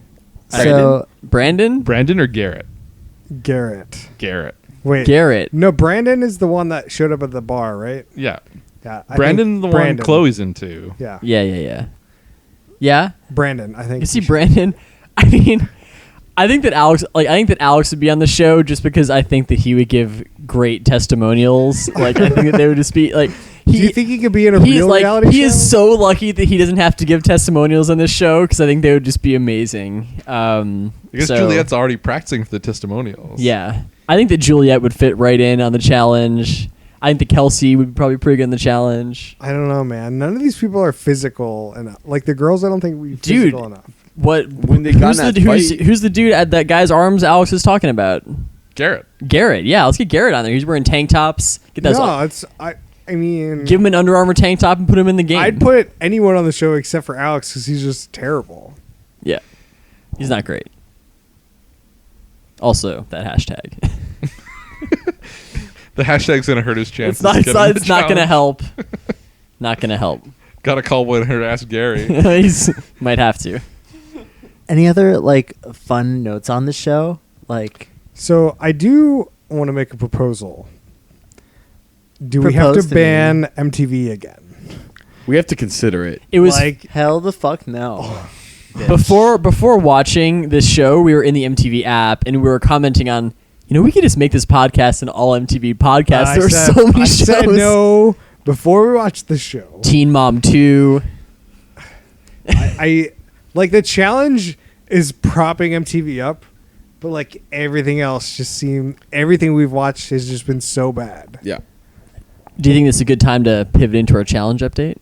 so Brandon? Brandon or Garrett? Garrett. Garrett. Wait. Garrett. No, Brandon is the one that showed up at the bar, right? Yeah. Yeah. I Brandon, think the Brandon. one Chloe's into. Yeah. Yeah. Yeah. Brandon, I think. You see, he should- Brandon. I mean, I think that Alex would be on the show just because I think that he would give great testimonials. Like I think that they would just be like. Do you think he could be in a He's real like reality he show? is so lucky that he doesn't have to give testimonials on this show because I think they would just be amazing. I guess So- Juliet's already practicing for the testimonials. Yeah. I think that Juliet would fit right in on the challenge. I think that Kelsey would be probably pretty good in the challenge. I don't know, man. None of these people are physical enough. Like the girls, I don't think we Dude. physical enough. What? When they got in that fight- who's the dude at that guy's arms Alex is talking about? Garrett. Garrett. Yeah, let's get Garrett on there. He's wearing tank tops. Get that. No, it's I mean, Give him an Under Armour tank top and put him in the game. I'd put anyone on the show except for Alex because he's just terrible. Yeah. He's not great. Also, that hashtag. The hashtag's gonna hurt his chances. It's not going to help. Not going to help. Gotta call one her to ask Gary. He's might have to. Any other like fun notes on the show? Like So I do want to make a proposal. Do we have to Propose to me. ban MTV again? We have to consider it. It was Like, hell the fuck no. before watching this show, we were in the MTV app and we were commenting on, we could just make this podcast an all MTV podcast. There were so many I shows. said no before we watched the show. Teen Mom 2. I like the challenge is propping MTV up, but like everything else everything we've watched has just been so bad. Yeah. Do you think this is a good time to pivot into our challenge update?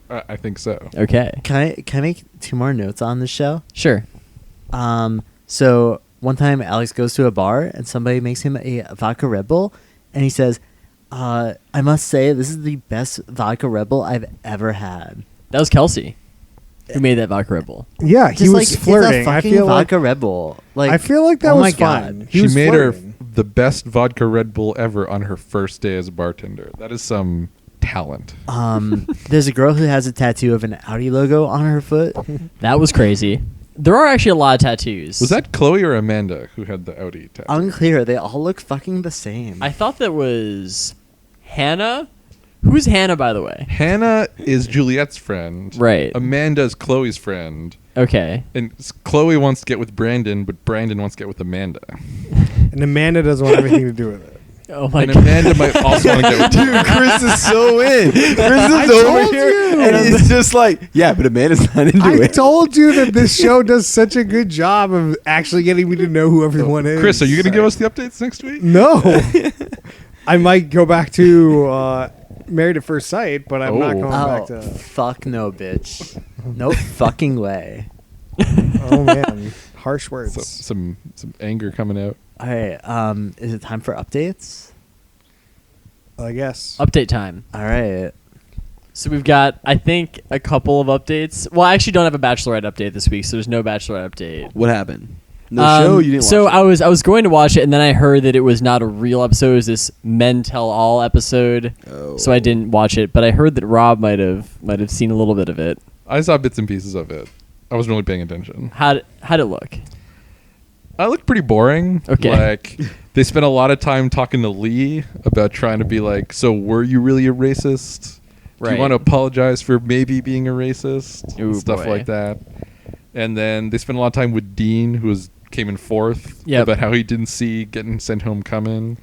I think so. Okay. Can I make 2 more notes on the show? Sure. So one time Alex goes to a bar and somebody makes him a vodka Red Bull, and he says, "I must say this is the best vodka Red Bull I've ever had." That was Kelsey who made that vodka Red Bull. Yeah, he Just was like flirting. It's a I fucking feel like vodka Red Bull. Like I feel like that oh was my God. fine. He She was made flirting. her the best vodka Red Bull ever on her first day as a bartender. That is some talent. There's a girl who has a tattoo of an Audi logo on her foot. That was crazy. There are actually a lot of tattoos. Was that Chloe or Amanda who had the Audi tattoo? Unclear. They all look fucking the same. I thought that was Hannah. Who's Hannah, by the way? Hannah is Juliet's friend. Right. Amanda's Chloe's friend. Okay. And Chloe wants to get with Brandon, but Brandon wants to get with Amanda. And Amanda doesn't want anything to do with it. Oh my And god. Amanda might also want to get with Dude, Chris is so in. Chris I is over told here, you. and he's just like, yeah, but Amanda's not into I it. told you that this show does such a good job of actually getting me to know who everyone is. Chris, are you going to give us the updates next week? No. I might go back to Married at First Sight, but I'm not Oh. going back Oh, to. fuck no, bitch. No fucking way. Oh man, harsh words. Some anger coming out. All right. Is it time for updates? I guess. Update time. All right. So we've got, I think, a couple of updates. Well, I actually don't have a Bachelorette update this week, so there's no Bachelorette update. What happened? No show? You didn't So watch I was going to watch it, and then I heard that it was not a real episode. It was this Men Tell All episode. Oh. So I didn't watch it, but I heard that Rob might have seen a little bit of it. I saw bits and pieces of it. I wasn't really paying attention. How'd it look? I looked pretty boring. Okay. Like, they spent a lot of time talking to Lee about trying to be like, so were you really a racist? Do Right. you want to apologize for maybe being a racist? Ooh, Stuff boy. like that. And then they spent a lot of time with Dean, who came in fourth, Yep. about how he didn't see getting sent home coming.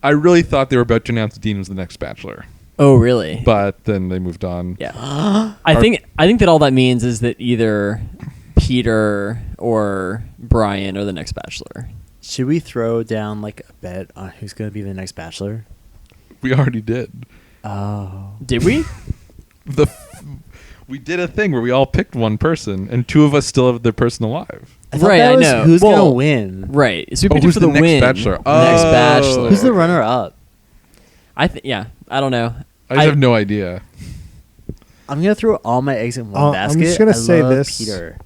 I really thought they were about to announce Dean was the next Bachelor, Oh, really? but then they moved on. Yeah. I think that all that means is that either Peter or Brian are the next Bachelor. Should we throw down like a bet on who's going to be the next Bachelor? We already did. Oh. Did we? We did a thing where we all picked one person, and 2 of us still have their person alive. I thought Right, that I was know. who's going Well, to win. Right. So we Oh, picked it who's for the the next win. Bachelor? The next Oh. Bachelor. Who's the runner-up? Yeah. I don't know. I just have no idea. I'm going to throw all my eggs in one I'm basket. just gonna I say love this. Peter.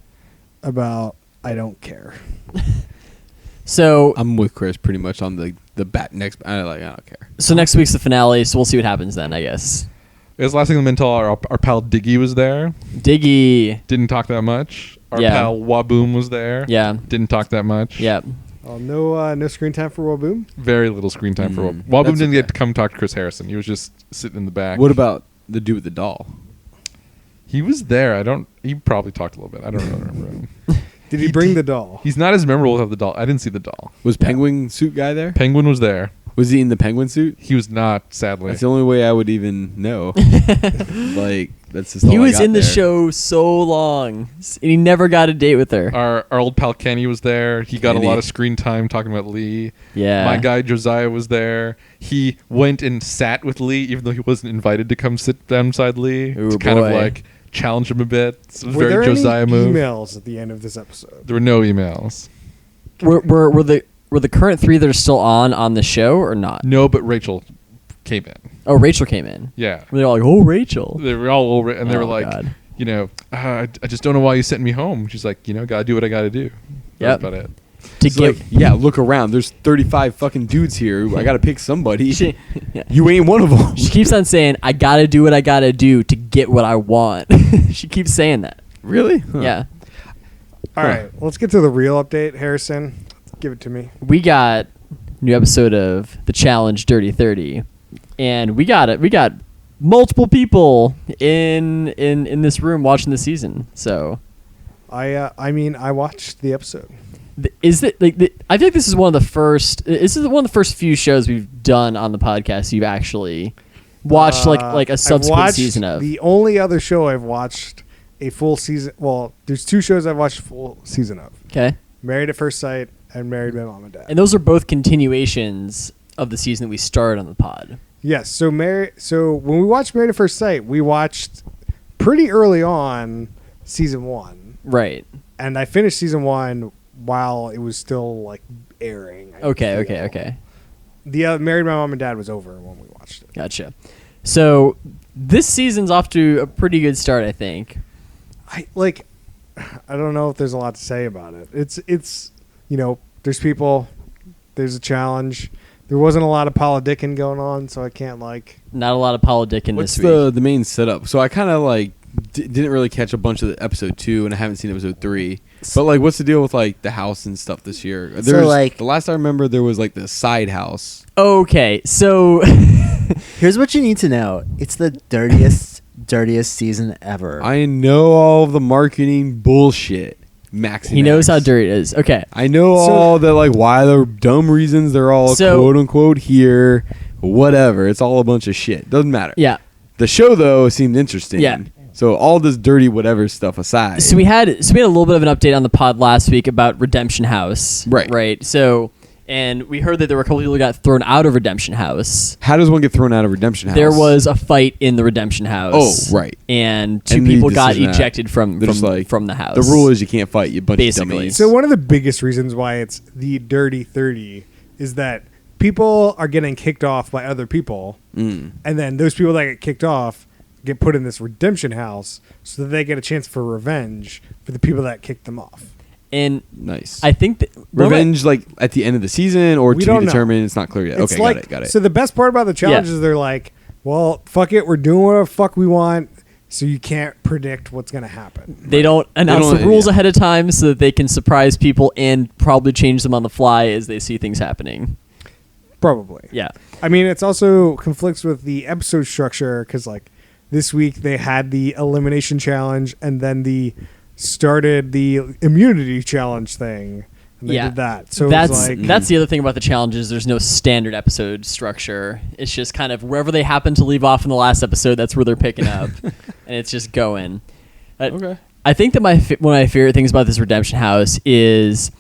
About I don't care. So I'm with Chris pretty much on the next. I don't care. so next week's the finale. So we'll see what happens then. I guess. I guess last thing to tell, our pal Diggy was there. Diggy. Didn't talk that much. Our Yeah. pal Waboom was there. Yeah. Didn't talk that much. Yeah. No screen time for Waboom. Very little screen time for Mm, Waboom. Waboom that's didn't okay. get to come talk to Chris Harrison. He was just sitting in the back. What about the dude with the doll? He was there. He probably talked a little bit. I don't remember him. Did he bring the doll? He's not as memorable without the doll. I didn't see the doll. Was Penguin suit guy there? Penguin was there. Was he in the penguin suit? He was not, sadly. That's the only way I would even know. Like, that's just He all I was got in the there. show so long, and he never got a date with her. Our old pal Kenny was there. He got Kenny. a lot of screen time talking about Lee. Yeah. My guy Josiah was there. He went and sat with Lee, even though he wasn't invited to come sit down beside Lee Ooh, to kind of boy. like challenge him a bit. It was Were very there Josiah any move. emails at the end of this episode? There were no emails. Were the current three that are still on the show or not? No, but Rachel came in. Oh, Rachel came in. Yeah. They're all like, "Oh, Rachel." They were all over it, and they were Oh, like, God. you know, I just don't know why you sent me home. She's like, you know, gotta do what I gotta do. Yep. That's about it. To It's get like, yeah, look around. There's 35 fucking dudes here. I got to pick somebody. she, yeah. You ain't one of them. She keeps on saying, "I gotta do what I gotta do to get what I want." She keeps saying that. Really? Huh. Yeah. All right, let's get to the real update, Harrison. Give it to me. We got new episode of The Challenge Dirty 30, and we got multiple people in this room watching the season. So I mean, I watched the episode. is it like I feel like this is one of the first. This is one of the first few shows we've done on the podcast you've actually watched like a I've subsequent watched season of. The only other show I've watched a full season. Well, there's two shows I've watched a full season of: Okay, Married at First Sight and Married by Mom and Dad. and those are both continuations of the season that we started on the pod. Yes. So when we watched Married at First Sight, we watched pretty early on season 1, Right. and I finished season 1 while it was still like airing. I Okay. feel. The Married by Mom and Dad was over when we watched it. Gotcha. So this season's off to a pretty good start, I think. I don't know if there's a lot to say about it. It's there's people, there's a challenge. There wasn't a lot of politicking going on, so I can't Not a lot of politicking What's this week. the main setup? So I kind of didn't really catch a bunch of the episode 2, and I haven't seen episode 3. But what's the deal with the house and stuff this year? The last I remember, there was the side house. Okay, so Here's what you need to know. It's the dirtiest season ever. I know all of the marketing bullshit. Max. he knows how dirty it is. Okay. I know all the why the dumb reasons they're all So- quote unquote here, whatever. It's all a bunch of shit. Doesn't matter. Yeah. The show though seemed interesting. Yeah. So all this dirty whatever stuff aside. So we had a little bit of an update on the pod last week about Redemption House. Right. Right. So, and we heard that there were a couple people who got thrown out of Redemption House. How does one get thrown out of Redemption House? There was a fight in the Redemption House. Oh, right. And two And the people got decision that ejected from they're just from the house. The rule is you can't fight. You bunch Basically. of dummies. So one of the biggest reasons why it's the Dirty 30 is that people are getting kicked off by other people, and then those people that get kicked off get put in this redemption house so that they get a chance for revenge for the people that kicked them off. And Nice. I think that Revenge at the end of the season or We to don't be know. determined. It's not clear yet. It's Okay, got it. So the best part about the challenge Yeah. is they're like, well, fuck it, we're doing whatever the fuck we want, so you can't predict what's going to happen. they don't announce don't- the rules yeah. ahead of time so that they can surprise people and probably change them on the fly as they see things happening. Probably. Yeah. I mean, it's also conflicts with the episode structure because, this week they had the elimination challenge and then started the immunity challenge thing. And they Yeah. did that. So that's it was that's the other thing about the challenges. There's no standard episode structure. It's just kind of wherever they happen to leave off in the last episode, that's where they're picking up, and it's just going. Okay. I think that one of my favorite things about this Redemption House is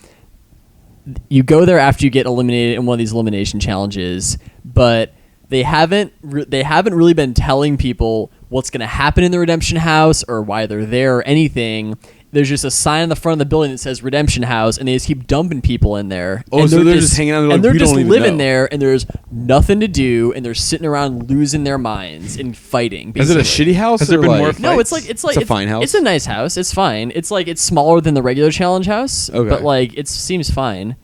you go there after you get eliminated in one of these elimination challenges, but they haven't really been telling people what's going to happen in the Redemption House or why they're there or anything. There's just a sign on the front of the building that says Redemption House, and they just keep dumping people in there. Oh, and so they're just hanging out there and like, they're we just don't even living know. there, and there's nothing to do, and they're sitting around losing their minds and fighting. Is it a basically. shitty house? Has there or been more No, it's fights? like It's a fine house? It's a nice house. It's fine. It's smaller than the regular challenge house, Okay. but it seems fine.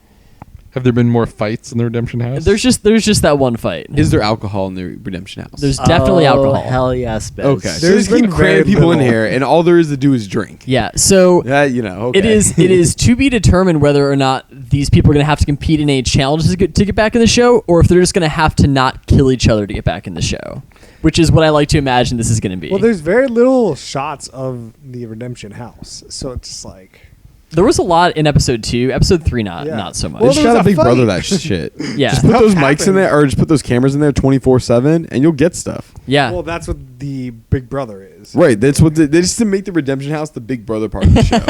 Have there been more fights in the Redemption House? There's just that one fight. Is there alcohol in the Redemption House? There's definitely alcohol. Hell yes, Bez. Okay. So There's they keep been cramming very people in little. here, and all there is to do is drink. Yeah. So Okay. it is to be determined whether or not these people are going to have to compete in a challenge to get back in the show, or if they're just going to have to not kill each other to get back in the show, which is what I like to imagine this is going to be. Well, there's very little shots of the redemption house. So it's just There was a lot in episode 2. Episode 3, not Yeah. not so much. They Well, just there was gotta a Big fight. Brother that shit. Yeah. Just put Stuff those mics in happens. there, or just put those cameras in there 24/7, and you'll get stuff. Yeah. Well, that's what the Big Brother is. Right. That's what they just to make the Redemption House the Big Brother part of the show.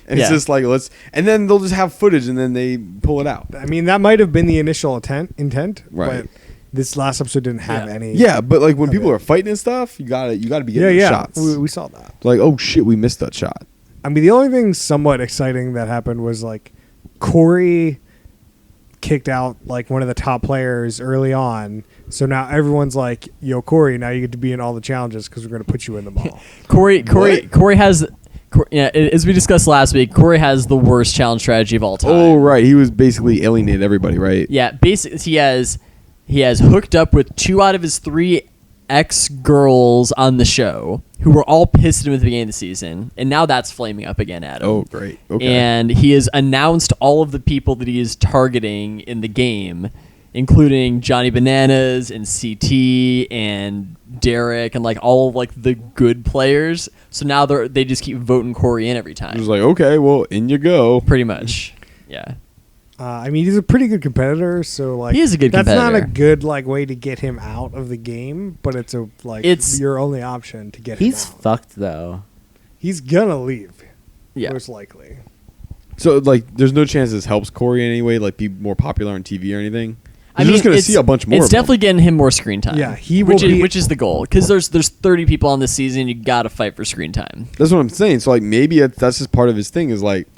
And Yeah. it's just like and then they'll just have footage, and then they pull it out. I mean, that might have been the initial intent, Right. but this last episode didn't have Yeah. any. Yeah, but like when people Okay. are fighting and stuff, you gotta be yeah, getting yeah. shots. We saw that. Like, oh shit, we missed that shot. I mean, the only thing somewhat exciting that happened was like Corey kicked out like one of the top players early on. So now everyone's like, "Yo, Corey, now you get to be in all the challenges because we're going to put you in them all." Corey has. Yeah, as we discussed last week, Corey has the worst challenge strategy of all time. Oh right, he was basically alienated everybody, right? Yeah, basically he has hooked up with 2 out of his 3 ex-girls on the show who were all pissed at him at the beginning of the season, and now that's flaming up again at him. Oh great. Okay. And he has announced all of the people that he is targeting in the game, including Johnny Bananas and CT and Derek and like all of like the good players. So now they just keep voting Corey in every It time. was like, okay, well, in you go. Pretty much. Yeah. I mean, he's a pretty good competitor, so like He is a good that's not a competitor. good like way to get him out of the game, but it's a like It's- your only option to get He's him out. fucked though. He's gonna leave, Yeah. most likely. So like, there's no chance this helps Corey in any way, like be more popular on TV or anything. I You're mean, just gonna it's- see a bunch more. It's of them. definitely getting him more screen time. Yeah, he which will is, be- which is the goal because there's 30 people on this season. You got to fight for screen time. That's what I'm saying. So like, maybe that's just part of his thing. Is like,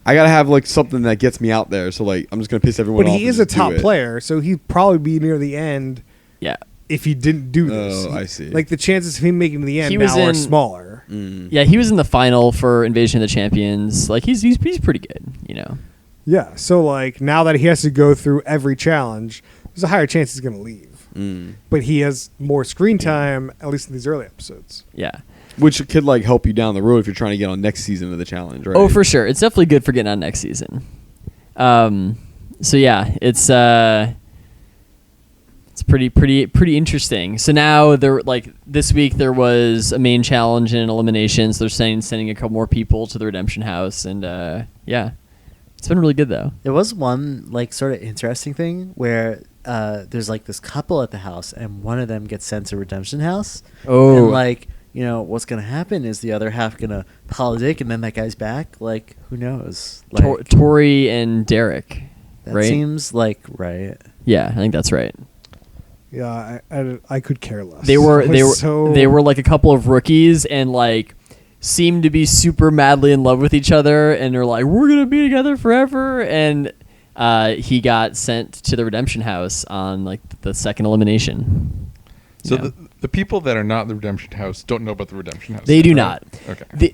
I gotta have like something that gets me out there. So like, I'm just gonna piss everyone But off. he and is a just do top it. player, so he'd probably be near the end Yeah. if he didn't do this. Oh, I see. Like the chances of him making the end He was now are in- smaller. Mm. Yeah, he was in the final for Invasion of the Champions. Like he's pretty good, you know. Yeah, so like now that he has to go through every challenge, there's a higher chance he's gonna leave. Mm. But he has more screen time, at least in these early episodes. Yeah. Which could like help you down the road if you're trying to get on next season of the challenge, right? Oh, for sure. It's definitely good for getting on next season. So yeah, it's pretty interesting. So now there like this week there was a main challenge and an elimination. So they're sending a couple more people to the Redemption House, and yeah, it's been really good though. There was one like sort of interesting thing where there's like this couple at the house, and one of them gets sent to Redemption House. Oh. And like, you know, what's gonna happen is the other half gonna politic, and then that guy's back. Like, who knows? Like, Tori and Derek, that right? seems like right. Yeah, I think that's right. Yeah, I could care less. They were so they were like a couple of rookies and like seemed to be super madly in love with each other, and they're like, we're gonna be together forever. And he got sent to the Redemption House on like the second elimination. So Yeah. the people that are not in the Redemption House don't know about the Redemption House. They do right? not. Okay.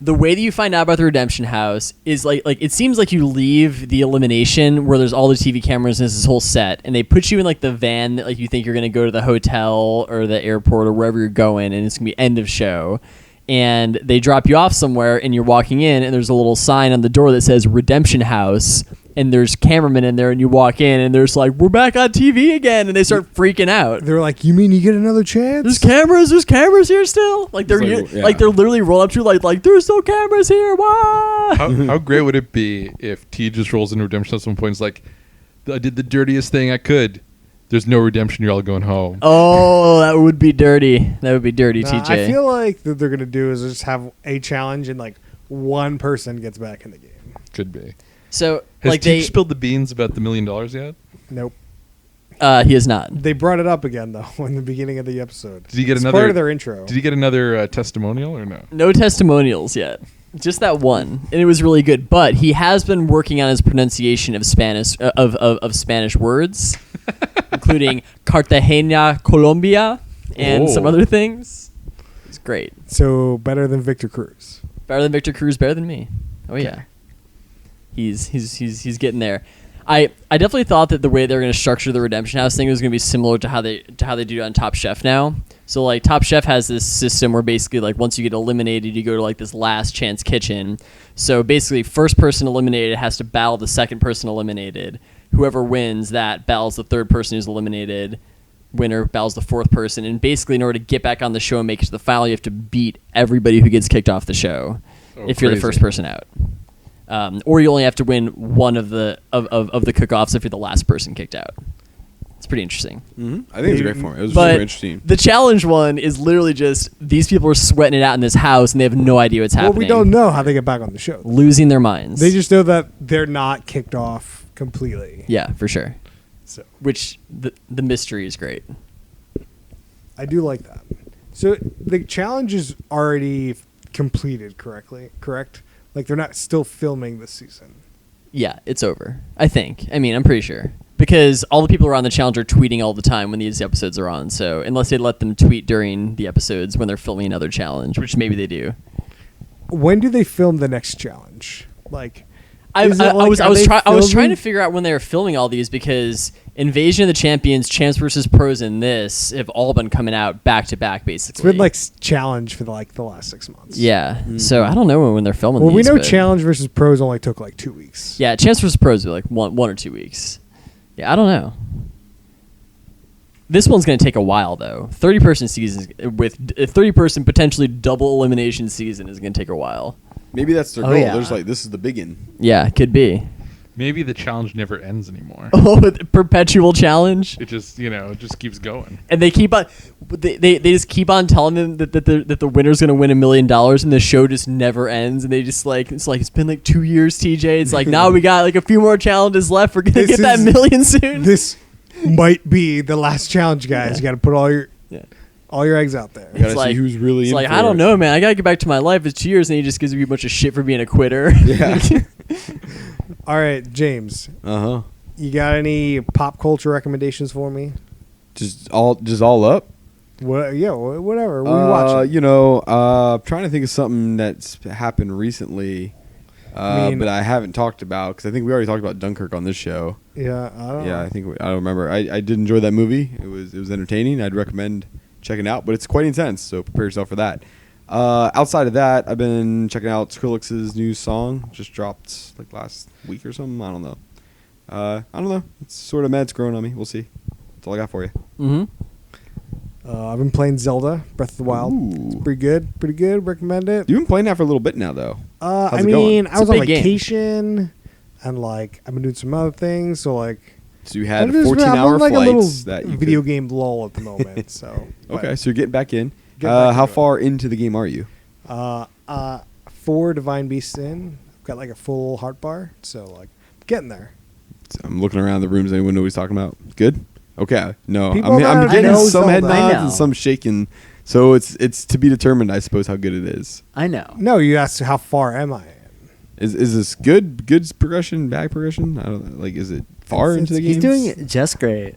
The way that you find out about the Redemption House is like it seems like you leave the elimination where there's all the TV cameras and this whole set, and they put you in like the van that like you think you're gonna go to the hotel or the airport or wherever you're going, and it's gonna be end of show. And they drop you off somewhere, and you're walking in, and there's a little sign on the door that says Redemption House, and there's cameramen in there, and you walk in, and there's like, we're back on TV again, and they start freaking out. They're like, you mean you get another chance? There's cameras here still. Like they're It's like, yeah. like they're literally roll up to you like there's still cameras here. Why? How great would it be if T just rolls into Redemption at some point and is like, I did the dirtiest thing I could. There's no redemption. You're all going home. Oh, that would be dirty. That would be dirty, Nah, TJ. I feel like that they're gonna do is just have a challenge and like one person gets back in the game. Could be. so Has like T they spilled the beans about the $1 million yet? Nope. he is not. They brought it up again though in the beginning of the episode. Did he get It's another? part of their intro? Did he get another testimonial or no? No testimonials yet. Just that one, and it was really good. But he has been working on his pronunciation of Spanish of Spanish words, including Cartagena, Colombia, and some Oh. other things. It's great. So better than Victor Cruz. Better than Victor Cruz. Better than me. Oh yeah. He's getting there. I definitely thought that the way they were going to structure the Redemption House thing was going to be similar to how they do it on Top Chef now. So like Top Chef has this system where basically like once you get eliminated, you go to like this last chance kitchen. So basically, first person eliminated has to battle the second person eliminated. Whoever wins that battles the third person who's eliminated. Winner battles the fourth person, and basically in order to get back on the show and make it to the final, you have to beat everybody who gets kicked off the show. Oh, if you're the crazy. first person out. Or you only have to win one of the of the cook-offs if you're the last person kicked out. It's pretty interesting. I think it's a great format. It was But super interesting. the challenge one is literally just these people are sweating it out in this house and they have no idea what's Well, happening. we don't know how they get back on the show. Losing their minds. They just know that they're not kicked off completely. yeah, for sure. So Which the mystery is great. I do like that. So the challenge is already completed, correct? Like they're not still filming this season. Yeah, it's over. I think. I mean, I'm pretty sure. Because all the people around the challenge are tweeting all the time when these episodes are on. So unless they let them tweet during the episodes when they're filming another challenge, which maybe they do. When do they film the next challenge? Like, I is it like- was are they trying to filming- figure out when they were filming all these because Invasion of the Champions, Champs vs. Pros, and this have all been coming out back to back, basically. It's been like challenge for the last 6 months. yeah. So I don't know when they're filming. Well, we these, know but- challenge versus pros only took like 2 weeks. Yeah, Champs vs. Pros were like one or 2 weeks. Yeah, I don't know. This one's going to take a while though. 30-person season with a 30-person potentially double elimination season is going to take a while. Maybe that's their Oh, goal. yeah. They're just like, this is the biggin. Yeah, could be. Maybe the challenge never ends anymore. Oh, perpetual challenge. It just, it just keeps going. And they keep on, they just keep on telling them that the winner's gonna win $1 million, and the show just never ends. And they just it's been like 2 years, TJ. It's like now we got like a few more challenges left. We're gonna This get that is- million soon. This might be the last challenge, guys. Yeah. You got to put all Yeah. your eggs out there. You gotta It's see like- who's really It's in like for I don't it. know, man. I gotta get back to my life. It's 2 years, and he just gives me a bunch of shit for being a quitter. Yeah. All right, James, Uh-huh. you got any pop culture recommendations for me? Just all up? What? Yeah, whatever. What are you watching? I'm trying to think of something that's happened recently, I mean- but I haven't talked about because I think we already talked about Dunkirk on this show. Yeah, I don't Yeah, know. I think I don't remember. I did enjoy that movie. It was entertaining. I'd recommend checking it out, but it's quite intense. So prepare yourself for that. Outside of that, I've been checking out Skrillex's new song. Just dropped like last week or something. I don't know. It's sort of mad. It's growing on me. We'll see. That's all I got for you. Mm-hmm. I've been playing Zelda Breath of the Wild. Ooh. It's pretty good. Pretty good. Recommend it. You've been playing that for a little bit now, though. How's I it mean, going? I was a on big game. vacation, and like I've been doing some other things. So like, So you had I'm just- 14-hour I'm on, like a little flights that you video could- game lull at the moment. So Okay, so you're getting back in. Get back How into it. far into the game are you? 4 Divine Beasts in. I've got like a full heart bar. So like, getting there. I'm looking around the rooms. Anyone know what he's talking about? Good. Okay. No, People I'm around getting know some head Zelda. I nods know. and some shaking. So it's to be determined, I suppose, how good it is. I know. No, you asked how far am I in? Is this good progression, bad progression? I don't know. Like, is it far into the game? He's doing it just great.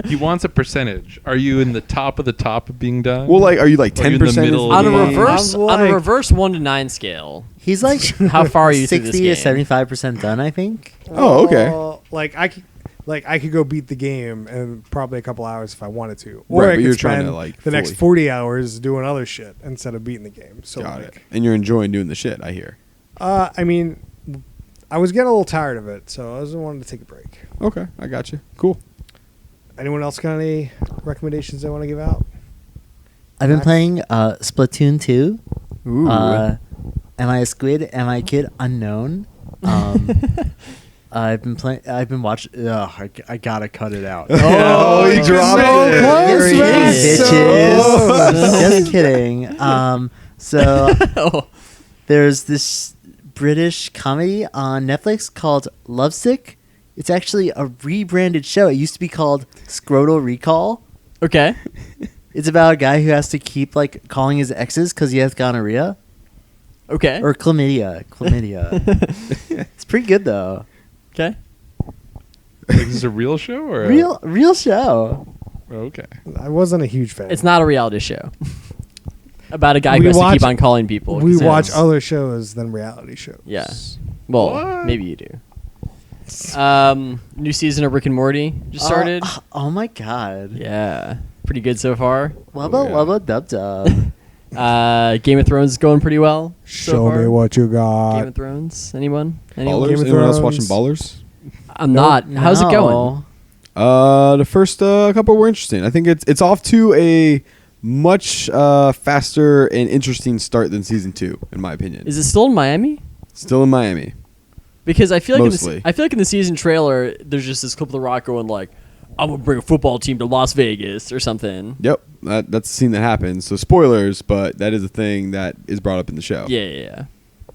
He wants a percentage. Are you in the top of the top of being done? Well, like, are you like Or you in 10% the middle On a of the game? reverse I'm on a like- reverse 1 to 9 scale. He's like How far are you through this 60 game? to 75% done, I think. Oh, okay. Well, like I could go beat the game in probably a couple hours if I wanted to, Right, I but could you're trying to, spend like, the next fully- 40 hours doing other shit instead of beating the game. So Got like, it. And you're enjoying doing the shit, I hear. I mean, I was getting a little tired of it, so I just wanted to take a break. Okay, I got you. Cool. Anyone else got any recommendations they want to give out? I've been Max? playing Splatoon 2. Ooh. Am I a squid? Am I a kid? Unknown. I've been watching. I gotta cut it out. Oh, he dropped so it. close, You're man. kidding, So bitches. close. Just kidding. So there's this British comedy on Netflix called Lovesick. It's actually a rebranded show. It used to be called Scrotal Recall. Okay. It's about a guy who has to keep like calling his exes because he has gonorrhea Okay. or chlamydia. It's pretty good though. Okay. Like, is this a real show or Real show. Okay. I wasn't a huge fan. It's not a reality show. About a guy We who has to keep watch- on calling people. We 'cause watch it's- other shows than reality shows. Yeah. Well, What? maybe you do. New season of Rick and Morty just started. Oh my god. Yeah. Pretty good so far. Wubba yeah. wubba dub dub. Game of Thrones is going pretty well. so Show far. me what you Game got. of Thrones. Anyone? Ballers? Game of Anyone else watching Thrones. Ballers? I'm not. How's it going? No. The first couple were interesting. I think it's off to a much faster and interesting start than season 2, in my opinion. Is it still in Miami? Still in Miami. Because I feel like Mostly. I feel like in the season trailer, there's just this clip of The Rock going like, "I'm gonna bring a football team to Las Vegas" or something. Yep, that's the scene that happens. So spoilers, but that is a thing that is brought up in the show. Yeah.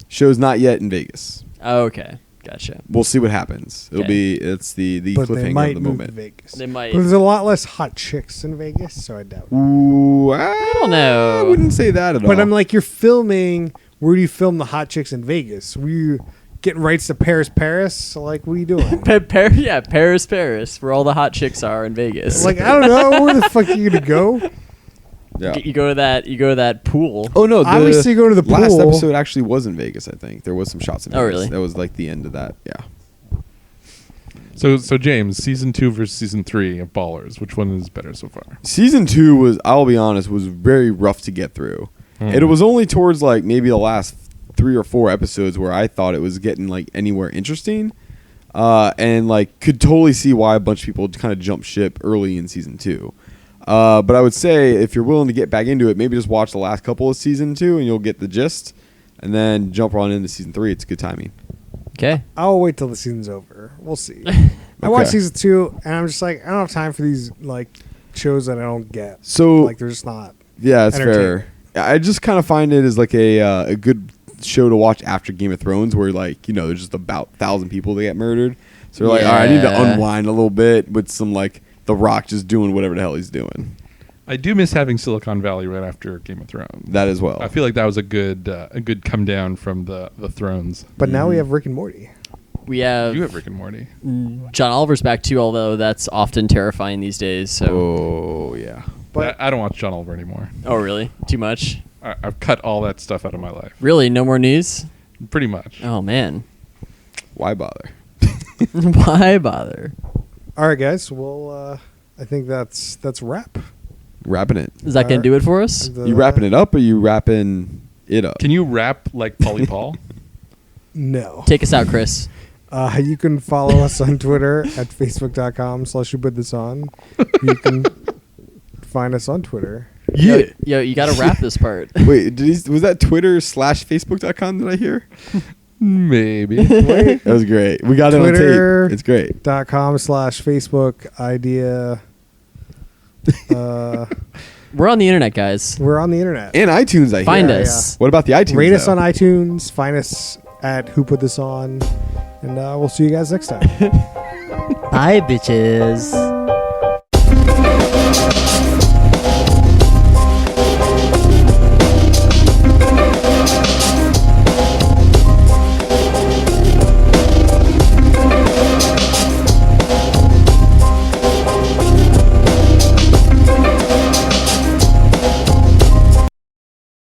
Show's not yet in Vegas. Oh, okay, gotcha. We'll see what happens. Okay. It's the But they cliffhanger might of the move to moment. Vegas. They might. But there's a lot less hot chicks in Vegas, so I doubt it. Ooh, I don't know. I wouldn't say that at all. But I'm like, you're filming. Where do you film the hot chicks in Vegas? Were you getting rights to Paris? So like, what are you doing? Paris, where all the hot chicks are in Vegas. Like, I don't know. Where the fuck are you gonna go? yeah. You go to that pool. Oh no! Obviously, you go to the last pool. episode actually was in Vegas. I think there was some shots in Vegas. Oh, really? That was like the end of that. Yeah. So James, season 2 versus season 3 of Ballers, which one is better so far? Season 2 was, I'll be honest, was very rough to get through. And it was only towards like maybe the last 3 or 4 episodes where I thought it was getting like anywhere interesting, and like could totally see why a bunch of people kind of jumped ship early in season 2. But I would say if you're willing to get back into it, maybe just watch the last couple of season 2 and you'll get the gist, and then jump on into season 3. It's good timing. Okay. I'll wait till the season's over. We'll see. I watched Okay. season 2, and I'm just like, I don't have time for these like shows that I don't get. So Like, they're just not. yeah, it's entertaining. fair. I just kind of find it as like a good show to watch after Game of Thrones, where like there's just about 1,000 people that get murdered. So you're like, all right, I need to Yeah. unwind a little bit with some like The Rock just doing whatever the hell he's doing. I do miss having Silicon Valley right after Game of Thrones. That as well. I feel like that was a good come down from the Thrones. But now we have Rick and Morty. We have You have Rick and Morty. John Oliver's back too, although that's often terrifying these days. So. Oh yeah. But I don't watch John Oliver anymore. Oh really? Too much? I've cut all that stuff out of my life. Really? No more news? Pretty much. Oh man. Why bother? Why bother? all right, guys. Well, I think that's a wrap. Wrapping it. Is that gonna do it for us? You wrapping it up or you wrapping it up? Can you rap like Polly Paul? No. Take us out, Chris. You can follow us on Twitter at facebook.com/whoputthison. You can find us on Twitter. Yo, you gotta wrap this part. Wait, was that Twitter/Facebook.com? Did I hear? Maybe. Wait. That was great. We got it Twitter. on tape. It's great. .com/Facebook idea. We're on the internet, guys. We're on the internet. And iTunes, I hear. Find Yeah, us. What about the iTunes? Rate us though? on iTunes. Find us at Who Put This On. And we'll see you guys next time. Bye, bitches.